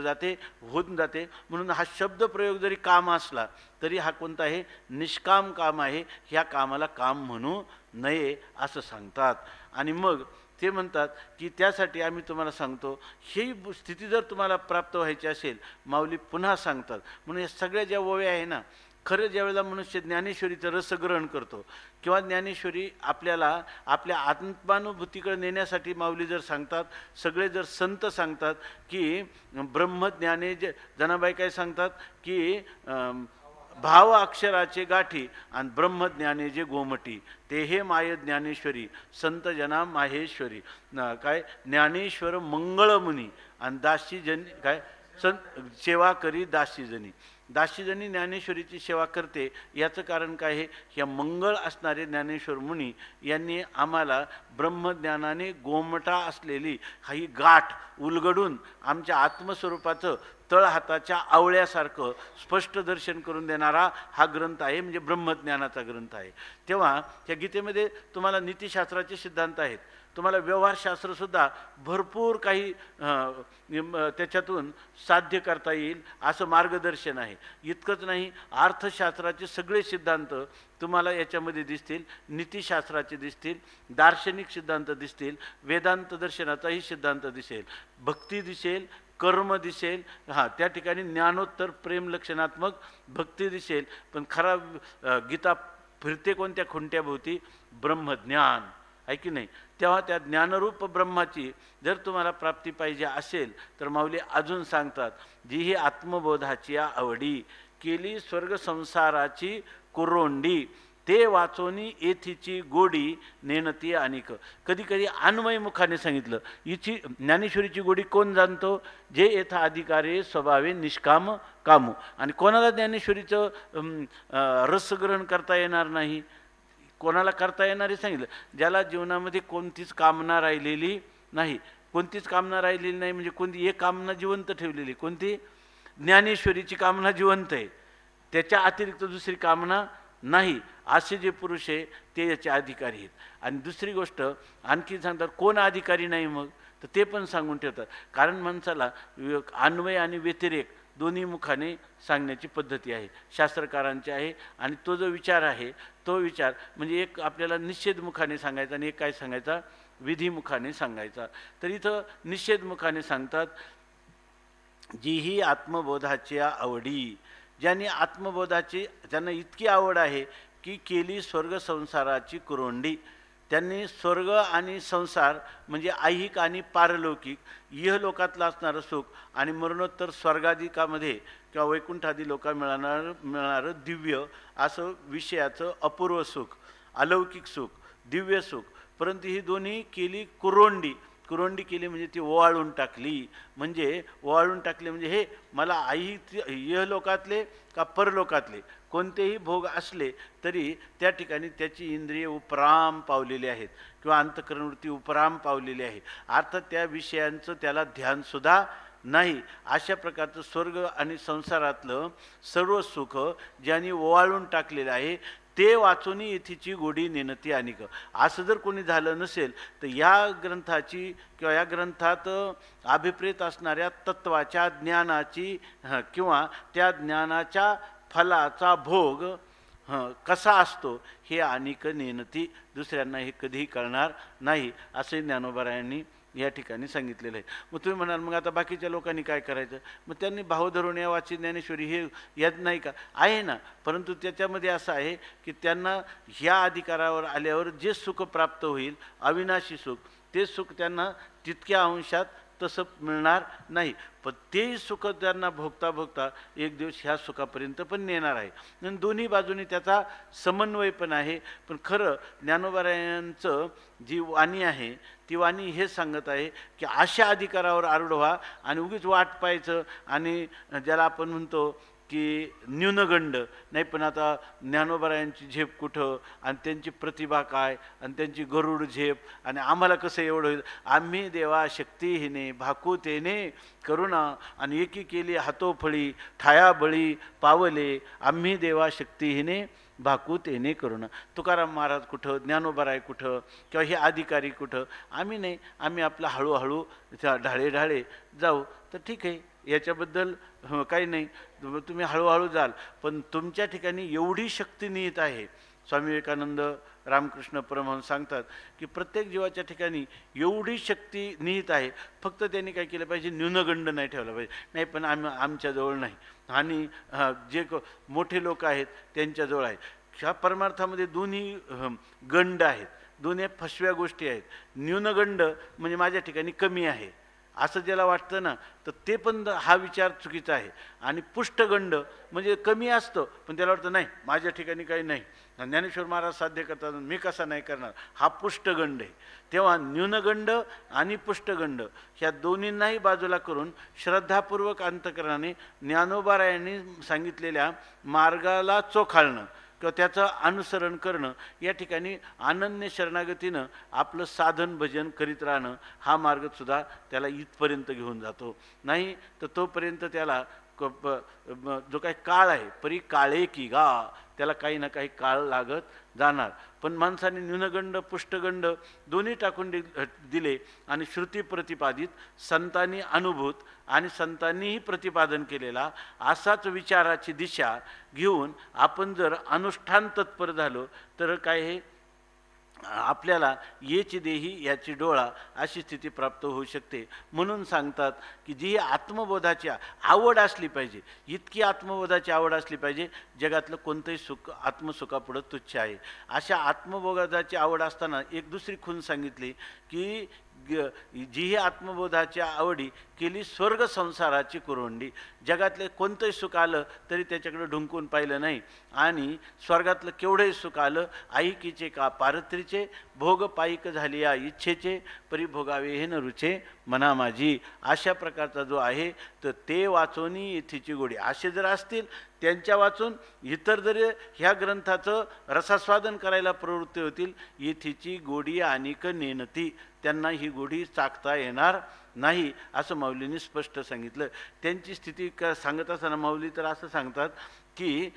होऊन जाते. म्हणून हा शब्द प्रयोग जरी काम असला तरी हा कोणता आहे, निष्काम काम आहे. ह्या कामाला काम म्हणू नये असं सांगतात. आणि मग ते म्हणतात की त्यासाठी आम्ही तुम्हाला सांगतो, ही स्थिती जर तुम्हाला प्राप्त व्हायची असेल, माऊली पुन्हा सांगतात. म्हणून या सगळ्या ज्या ओव्या आहे ना, खरं ज्यावेळेला मनुष्य ज्ञानेश्वरीचं रसग्रहण करतो किंवा ज्ञानेश्वरी आपल्याला आपल्या आत्मानुभूतीकडे नेण्यासाठी माऊली जर सांगतात, सगळे जर संत सांगतात की ब्रह्मज्ञाने जनाबाई काय सांगतात की भाव अक्षराचे गाठी आणि ब्रह्मज्ञाने जे गोमटी, ते हे माय ज्ञानेश्वरी संत जना माहेश्वरी. काय ज्ञानेश्वर मंगळमुनी आणि दासीजनी काय सेवा करी दासीजनी. दासीजनी ज्ञानेश्वरीची सेवा करते, याचं कारण काय आहे, या मंगळ असणारे ज्ञानेश्वर मुनी यांनी आम्हाला ब्रह्मज्ञानाने गोमटा असलेली ही गाठ उलगडून आमच्या आत्मस्वरूपाचं तळहाताच्या आवळ्यासारखं स्पष्ट दर्शन करून देणारा हा ग्रंथ आहे, म्हणजे ब्रह्मज्ञानाचा ग्रंथ आहे. तेव्हा त्या गीतेमध्ये तुम्हाला नीतिशास्त्राचे सिद्धांत आहेत. तुम्हाला व्यवहारशास्त्रसुद्धा भरपूर काही त्याच्यातून साध्य करता येईल असं मार्गदर्शन आहे. इतकंच नाही, अर्थशास्त्राचे सगळे सिद्धांत तुम्हाला याच्यामध्ये दिसतील, नीतिशास्त्राचे दिसतील, दार्शनिक सिद्धांत दिसतील, वेदांत दर्शनाचाही सिद्धांत दिसेल, भक्ती दिसेल, कर्म दिसेल, त्या ठिकाणी ज्ञानोत्तर प्रेम लक्षणात्मक भक्ती दिसेल. पण खरा गीता फिरते कोणत्या खुंट्याभोवती? ब्रह्मज्ञान आहे की नाही? तेव्हा त्या ज्ञानरूप ब्रह्माची जर तुम्हाला प्राप्ती पाहिजे असेल तर माऊली अजून सांगतात, जी ही आत्मबोधाची आवडी केली स्वर्ग संसाराची कुरोंडी, ते वाचोनी येथीची गोडी नेणती अनिक. कधी कधी अन्वय मुखाने सांगितलं. हिची ज्ञानेश्वरीची गोडी कोण जाणतो? जे येथा अधिकारे स्वभावे निष्काम कामू. आणि कोणाला ज्ञानेश्वरीचं रसग्रहण करता येणार नाही? कोणाला करता येणार हे सांगितलं. ज्याला जीवनामध्ये कोणतीच कामना राहिलेली नाही. कोणतीच कामना राहिलेली नाही म्हणजे कोणती? एक कामना जिवंत ठेवलेली. कोणती? ज्ञानेश्वरीची कामना जिवंत आहे, त्याच्या अतिरिक्त दुसरी कामना नाही. असे जे पुरुष आहे ते याचे अधिकारी आहेत. आणि दुसरी गोष्ट आणखी सांगतात, कोण अधिकारी नाही मग? तर ते पण सांगून ठेवतात. कारण माणसाला अन्वय आणि व्यतिरेक दोन्ही मुखाने सांगण्याची पद्धती आहे, शास्त्रकारांची आहे. आणि तो जो विचार आहे तो विचार म्हणजे एक आपल्याला निषेध मुखाने सांगायचा आणि एक काय सांगायचा? विधिमुखाने सांगायचा. तर इथं निषेध मुखाने सांगतात, जी ही आत्मबोधाची आवडी, ज्यांनी आत्मबोधाची त्यांना इतकी आवड आहे की केली स्वर्ग संसाराची कुरोंडी. त्यांनी स्वर्ग आणि संसार म्हणजे ऐहिक आणि पारलौकिक इहलोकातलं असणारं सुख आणि मरणोत्तर स्वर्गाधिकामध्ये किंवा वैकुंठादी लोका मिळणारं दिव्य असं विषयाचं अपूर्व सुख, अलौकिक सुख, दिव्य सुख, परंतु ही दोन्ही केली कुरोंडी. कुरोंडी केली म्हणजे ती ओवाळून टाकली. म्हणजे ओवाळून टाकले म्हणजे हे मला इहलोकातले का परलोकातले कोणतेही भोग असले तरी त्या ठिकाणी त्याची इंद्रिय उपराम पावलेली आहेत किंवा अंतःकरणवृत्ती उपराम पावलेली आहे. अर्थात त्या विषयांचं त्याला ध्यानसुद्धा नाही. अशा प्रकारचं स्वर्ग आणि संसारातलं सर्व सुख ज्यांनी ओवाळून टाकलेलं आहे ते वाचूनी येथीची गोडी नेणती अनिक. असं जर कोणी झालं नसेल तर या ग्रंथाची किंवा या ग्रंथात अभिप्रेत असणाऱ्या तत्वाच्या ज्ञानाची किंवा त्या ज्ञानाच्या फलाचा भोग कसा असतो हे अनिक नेणती दुसऱ्यांना हे कधीही कळणार नाही, असे ज्ञानोबारायांनी या ठिकाणी सांगितलेलं आहे. मग तुम्ही म्हणाल मग आता बाकीच्या लोकांनी काय करायचं? मग त्यांनी भाव धरून या वाची ज्ञानेश्वरी हे यात नाही का? आहे ना, परंतु त्याच्यामध्ये असं आहे की त्यांना ह्या अधिकारावर आल्यावर जे सुख प्राप्त होईल अविनाशी सुख, ते सुख त्यांना तितक्या अंशात तसं मिळणार नाही. पण तेही सुख त्यांना भोगता भोगता एक दिवस ह्या सुखापर्यंत पण नेणार आहे. आणि दोन्ही बाजूनी त्याचा समन्वय पण आहे. पण खरं ज्ञानोबारायांचं जी वाणी आहे ती वाणी हे सांगत आहे की अशा अधिकारावर आरूढ व्हा आणि उगीच वाट पाहायचं आणि ज्याला आपण म्हणतो की न्यूनगंड नाही, पण आता ज्ञानोबारायांची झेप कुठं आणि त्यांची प्रतिभा काय आणि त्यांची गरुड झेप आणि आम्हाला कसं एवढं होईल? आम्ही देवा शक्तीहीने भाकुतेने करुणा आणि एकी केली हातोफळी ठाया बळी पावले आम्ही देवा शक्तीहीने भाकुतेने करुणा. तुकाराम महाराज कुठं, ज्ञानोबाराय कुठं किंवा हे अधिकारी कुठं? आम्ही नाही, आम्ही आपलं हळूहळू ढाळे ढाळे जाऊ. तर ठीक आहे, याच्याबद्दल काही नाही, तुम्ही हळूहळू जाल. पण तुमच्या ठिकाणी एवढी शक्ती निहित आहे. स्वामी विवेकानंद रामकृष्ण परमहंस सांगतात की प्रत्येक जीवाच्या ठिकाणी एवढी शक्ती निहित आहे, फक्त त्यांनी काय केलं पाहिजे? न्यूनगंड नाही ठेवला पाहिजे. नाही पण आमच्याजवळ नाही आणि जे मोठे लोक आहेत त्यांच्याजवळ आहे. ह्या परमार्थामध्ये दोन्ही गंड आहेत, दोन्ही फसव्या गोष्टी आहेत. न्यूनगंड म्हणजे माझ्या ठिकाणी कमी आहे असं ज्याला वाटतं ना, तर ते पण हा विचार चुकीचा आहे. आणि पुष्टगंड म्हणजे कमी असतं पण त्याला वाटतं नाही माझ्या ठिकाणी काही नाही, ज्ञानेश्वर महाराज साध्य करतात मी कसा नाही करणार, हा पुष्टगंड आहे. तेव्हा न्यूनगंड आणि पुष्टगंड ह्या दोन्हींनाही बाजूला करून श्रद्धापूर्वक अंतकरणाने ज्ञानोबारायांनी सांगितलेल्या मार्गाला चोखाळणं किंवा त्याचं अनुसरण करणं, या ठिकाणी अनन्य शरणागतीनं आपलं साधन भजन करीत राहणं, हा मार्गसुद्धा त्याला इथपर्यंत घेऊन जातो. नाही तर तोपर्यंत त्याला जो काही काळ आहे परी काळे की गा, त्याला काही ना काही काळ लागत जाणार. पण माणसाने न्यूनगंड पुष्टगंड दोन्ही टाकून दिले आणि श्रुती प्रतिपादित संतांनी अनुभूत आणि संतांनीही प्रतिपादन केलेला असाच विचाराची दिशा घेऊन आपण जर अनुष्ठान तत्पर झालो तर काय हे आपल्याला येची देही याची डोळा अशी स्थिती प्राप्त होऊ शकते. म्हणून सांगतात की जी आत्मबोधाची आवड असली पाहिजे, इतकी आत्मबोधाची आवड असली पाहिजे, जगातलं कोणतंही सुख आत्मसुखापुढं तुच्छ आहे. अशा आत्मबोधाची आवड असताना एक दुसरी खूण सांगितली की जी ही आत्मबोधाच्या आवडी केली स्वर्ग संसाराची कुरवंडी. जगातले कोणतंही सुख आलं तरी त्याच्याकडे ढुंकून पाहिलं नाही आणि स्वर्गातलं केवढंही सुख आलं ऐकीचे का पारत्रीचे, भोग पायिक झाली या इच्छेचे, परी भोगावे हे न रुचे मना माझी. अशा प्रकारचा जो आहे तर ते वाचोनी येथीची गोडी. असे जर असतील त्यांच्या वाचून इतर जरी ह्या ग्रंथाचं रसास्वादन करायला प्रवृत्ती होतील, येथीची गोडी आणिक नेनती, त्यांना ही गोडी चाकता येणार नाही असं माऊलींनी स्पष्ट सांगितलं. त्यांची स्थिती सांगत असताना माऊली तर असं सांगतात की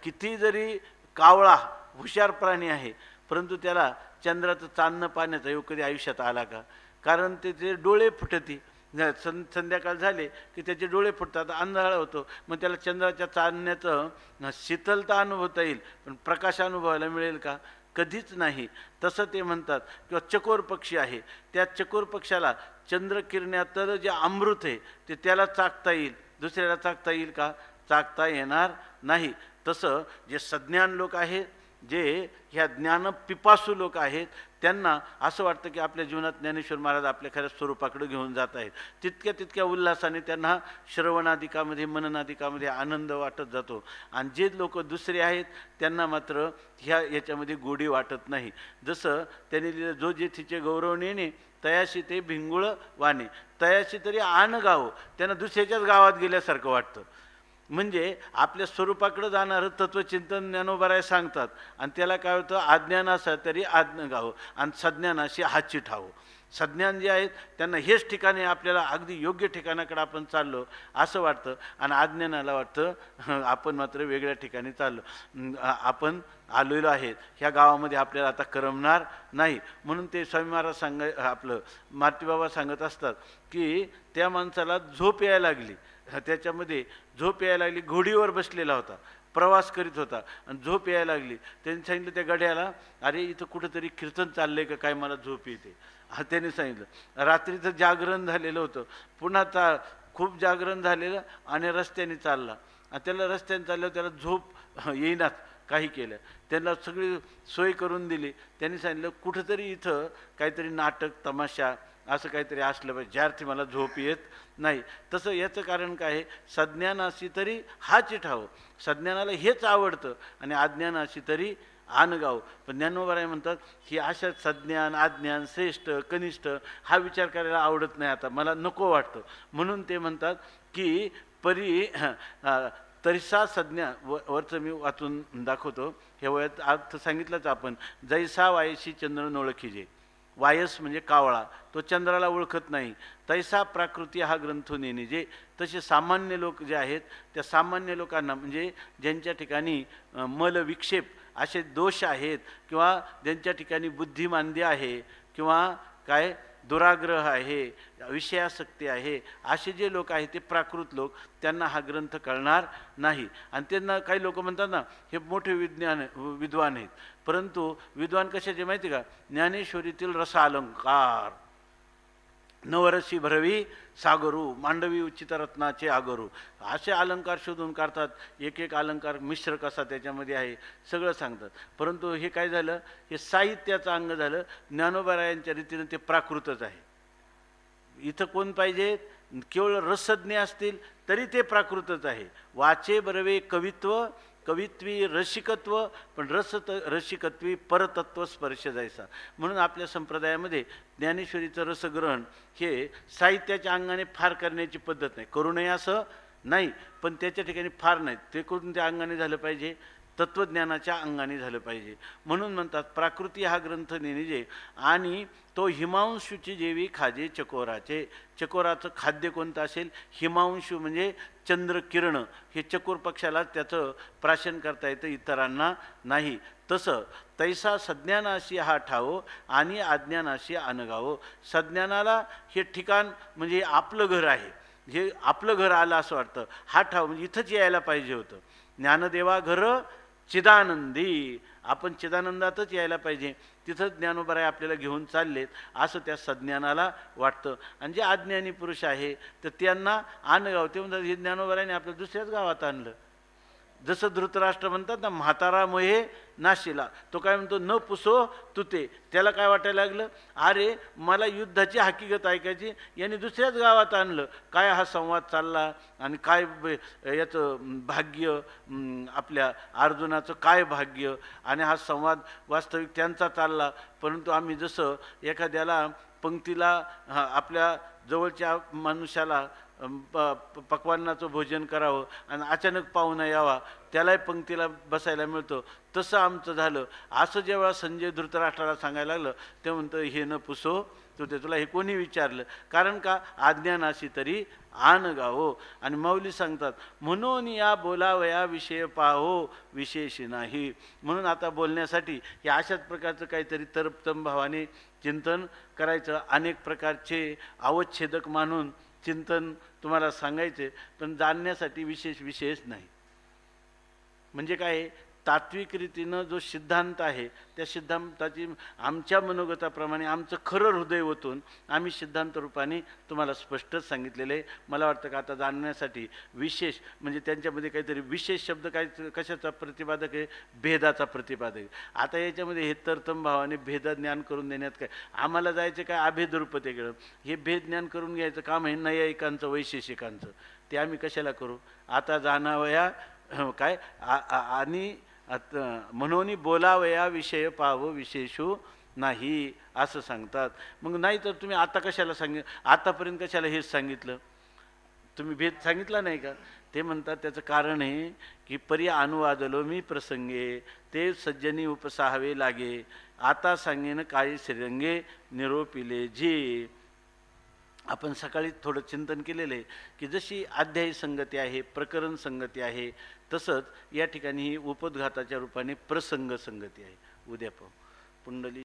किती जरी कावळा हुशार प्राणी आहे परंतु त्याला चंद्राचं चांदणं पाण्याचा योग कधी आयुष्यात आला का? कारण त्याचे डोळे फुटती, संध्याकाळ झाले की त्याचे डोळे फुटतात, अंधार होतो, मग त्याला चंद्राच्या चांदण्याचं शीतलता अनुभवता येईल पण प्रकाश अनुभवायला मिळेल का? कधीच नाही. तसं ते म्हणतात. किंवा चकोर पक्षी आहे, त्या चकोर पक्षाला चंद्रकिरण्यातलं जे अमृत आहे ते त्याला चाकता येईल, दुसऱ्याला चाकता येईल का? चाकता येणार नाही. तसं जे सज्ञान लोक आहेत, जे ह्या ज्ञान पिपासू लोक आहेत, त्यांना असं वाटतं की आपल्या जीवनात ज्ञानेश्वर महाराज आपल्या खऱ्या स्वरूपाकडे घेऊन जात आहेत. तितक्या तितक्या उल्हासाने त्यांना श्रवणाधिकामध्ये मननाधिकामध्ये आनंद वाटत जातो. आणि जे लोक दुसरे आहेत त्यांना मात्र याच्यामध्ये गोडी वाटत नाही. जसं त्यांनी लिहिलं, जो जेथीचे गौरव नेणे तयाशी ते भिंगुळ वाणे, तयाशी तरी आण गाव, त्यांना दुसऱ्याच्याच गावात गेल्यासारखं वाटतं. म्हणजे आपल्या स्वरूपाकडे जाणारं तत्वचिंतन ज्ञानोबराय सांगतात आणि त्याला काय होतं, अज्ञानासा तरी आज्ञा गावं आणि सज्ञानाशी हातची ठावं. सज्ञान जे आहेत त्यांना हेच ठिकाणी आपल्याला अगदी योग्य ठिकाणाकडे आपण चाललो असं वाटतं आणि अज्ञानाला वाटतं आपण मात्र वेगळ्या ठिकाणी चाललो, आपण आलेलो आहेत, ह्या गावामध्ये आपल्याला आता करमणार नाही. म्हणून ते स्वामी महाराज आपलं मारुतीबाबा सांगत असतात की त्या माणसाला झोप यायला लागली, त्याच्यामध्ये झोप यायला लागली, घोडीवर बसलेला होता, प्रवास करीत होता आणि झोप यायला लागली. त्यांनी सांगितलं त्या गड्याला, अरे इथं कुठंतरी कीर्तन चाललंय का काय, मला झोप येते. त्याने सांगितलं रात्रीचं जागरण झालेलं होतं, पुन्हा खूप जागरण झालेलं आणि रस्त्याने चालला आणि त्याला रस्त्याने चालल्यावर त्याला झोप येईनाच. काही केलं, त्यांना सगळी सोय करून दिली. त्यांनी सांगितलं कुठंतरी इथं काहीतरी नाटक तमाशा असं काहीतरी असलं पाहिजे, ज्यार्थी मला झोप येत नाही. तसं याचं कारण काय आहे, सज्ञानाशी तरी हाच ठाव, सज्ञानाला हेच आवडतं आणि अज्ञानाशी तरी आनगाव. पण ज्ञानोबराय म्हणतात की अशा सज्ञान अज्ञान श्रेष्ठ कनिष्ठ हा विचार करायला आवडत नाही, आता मला नको वाटतं. म्हणून ते म्हणतात की परी तरिसा सज्ञा वरचं मी वाचून दाखवतो. ह्या वयात अर्थ सांगितलाच आपण, जैसा वायशी चंद्र नोळखीजे, वायस म्हणजे कावळा, तो चंद्राला ओळखत नाही, तैसा प्राकृती हा ग्रंथ नेणे. तसे सामान्य लोक जे आहेत त्या सामान्य लोकांना म्हणजे ज्यांच्या ठिकाणी मल विक्षेप असे दोष आहेत किंवा ज्यांच्या ठिकाणी बुद्धिमांद्य आहे किंवा काय दुराग्रह आहे, विषयासक्ती आहे, असे जे लोक आहेत ते प्राकृत लोक, त्यांना हा ग्रंथ कळणार नाही. आणि त्यांना काही लोक म्हणतात ना हे मोठे विद्वान आहेत, परंतु विद्वान कशाचे माहिती का, ज्ञानेश्वरीतील रसालंकार, नवरसी भरवी सागरू, मांडवी उचित रत्नाचे आगरू, असे अलंकार शोधून काढतात. एक एक अलंकार मिश्र कसा त्याच्यामध्ये आहे सगळं सांगतात. परंतु हे काय झालं, हे साहित्याचं अंग झालं. ज्ञानोबरायांच्या रीतीनं ते प्राकृतच आहे. इथं कोण पाहिजे, केवळ रसज्ञ असतील तरी ते प्राकृतच आहे. वाचे बरवे कवित्व, कवित्वी रसिकत्व, पण रसिकत्वी परतत्व स्पर्श जायचा. म्हणून आपल्या संप्रदायामध्ये ज्ञानेश्वरीचं रसग्रहण हे साहित्याच्या अंगाने फार करण्याची पद्धत नाही. करू नये असं नाही, पण त्याच्या ठिकाणी फार नाही, ते करून त्या अंगाने झालं पाहिजे. तत्त्वज्ञानाच्या अंगाने झालं पाहिजे. म्हणून म्हणतात प्राकृती हा ग्रंथ नेनिजे आणि तो हिमांशूची जेवी खाजे चकोराचे. चकोराचं खाद्य कोणतं असेल? हिमांशू म्हणजे चंद्रकिरण. हे चकोर पक्षाला त्याचं प्राशन करता येतं, इतरांना नाही. तसं तैसा सज्ञानाशी हा ठावो आणि अज्ञानाशी अनगावो. सज्ञानाला हे ठिकाण म्हणजे आपलं घर आहे, हे आपलं घर आलं असं वाटतं. हा ठाव म्हणजे इथंच यायला पाहिजे होतं. ज्ञानदेवा घर चिदानंदी, आपण चिदानंदातच यायला पाहिजे, तिथंच ज्ञानोबराय आपल्याला घेऊन चाललेत असं त्या सज्ञानाला वाटतं. आणि जे अज्ञानी पुरुष आहे तर त्यांना अनगाव, ते म्हणतात हे ज्ञानोबरायने आपल्या दुसऱ्याच गावात आणलं. जसं धृतराष्ट्र म्हणतात ना, म्हातारा मोहे नाशिला, तो काय म्हणतो, न पुसो तुते. त्याला काय वाटायला लागलं, अरे मला युद्धाची हकीकत ऐकायची, यांनी दुसऱ्याच गावात आणलं. काय हा संवाद चालला आणि काय याचं भाग्य, आपल्या अर्जुनाचं काय भाग्य, आणि हा संवाद वास्तविक त्यांचा चालला. परंतु आम्ही जसं एखाद्याला पंक्तीला आपल्या जवळच्या मनुष्याला पक्वान्नाचं भोजन करावं आणि अचानक पाहुणा यावा, त्यालाही पंक्तीला बसायला मिळतं, तसं आमचं झालं. असं जेव्हा संजय धृतराष्ट्राला सांगायला लागलं ते म्हणतं हे न पुसो तुते, तुला हे कोणी विचारलं? कारण का अज्ञानाशी तरी आन गावो. आणि माऊली सांगतात म्हणून या बोलावया विषय पाहो विशेष नाही. म्हणून आता बोलण्यासाठी हे अशाच प्रकारचं काहीतरी तरतम भावाने चिंतन करायचं. अनेक प्रकारचे अवच्छेदक मानून चिंतन तुम्हाला सांगायचे, पण जाणण्यासाठी विशेष नाही. म्हणजे काय, तात्विक रीतीनं जो सिद्धांत आहे त्या सिद्धांताची आमच्या मनोगताप्रमाणे आमचं खरं हृदय ओतून आम्ही सिद्धांत रूपाने तुम्हाला स्पष्टच सांगितलेलं आहे. मला वाटतं का आता जाणण्यासाठी विशेष म्हणजे त्यांच्यामध्ये काहीतरी विशेष शब्द काय कशाचा प्रतिपादक आहे? भेदाचा प्रतिपादक आहे. आता याच्यामध्ये हे तरतम भावाने भेद ज्ञान करून देण्यात काय, आम्हाला जायचं काय अभेद रूपतेकडं, हे भेद ज्ञान करून घ्यायचं काम आहे नैयायिकांचं वैशेषिकांचं. ते आम्ही कशाला करू? आता जाणावया काय आणि म्हणून बोलावया विषय पाव विशेषू नाही असं सांगतात. मग नाही तर तुम्ही आता कशाला आतापर्यंत कशाला हेच सांगितलं? तुम्ही भेद सांगितला नाही का? ते म्हणतात त्याचं कारण आहे की परी अनुवादलो मी प्रसंगे ते सज्जनी उपसाहावे लागे, आता सांगेन काही श्रीरंगे निरोपिले जी. आपण सकाळी थोडं चिंतन केलेलं आहे की जशी अध्यायी संगती आहे, प्रकरण संगती आहे, तसंच या ठिकाणी उपद्घाताच्या रूपाने प्रसंग संगती आहे. उद्या पाहू. पुंडली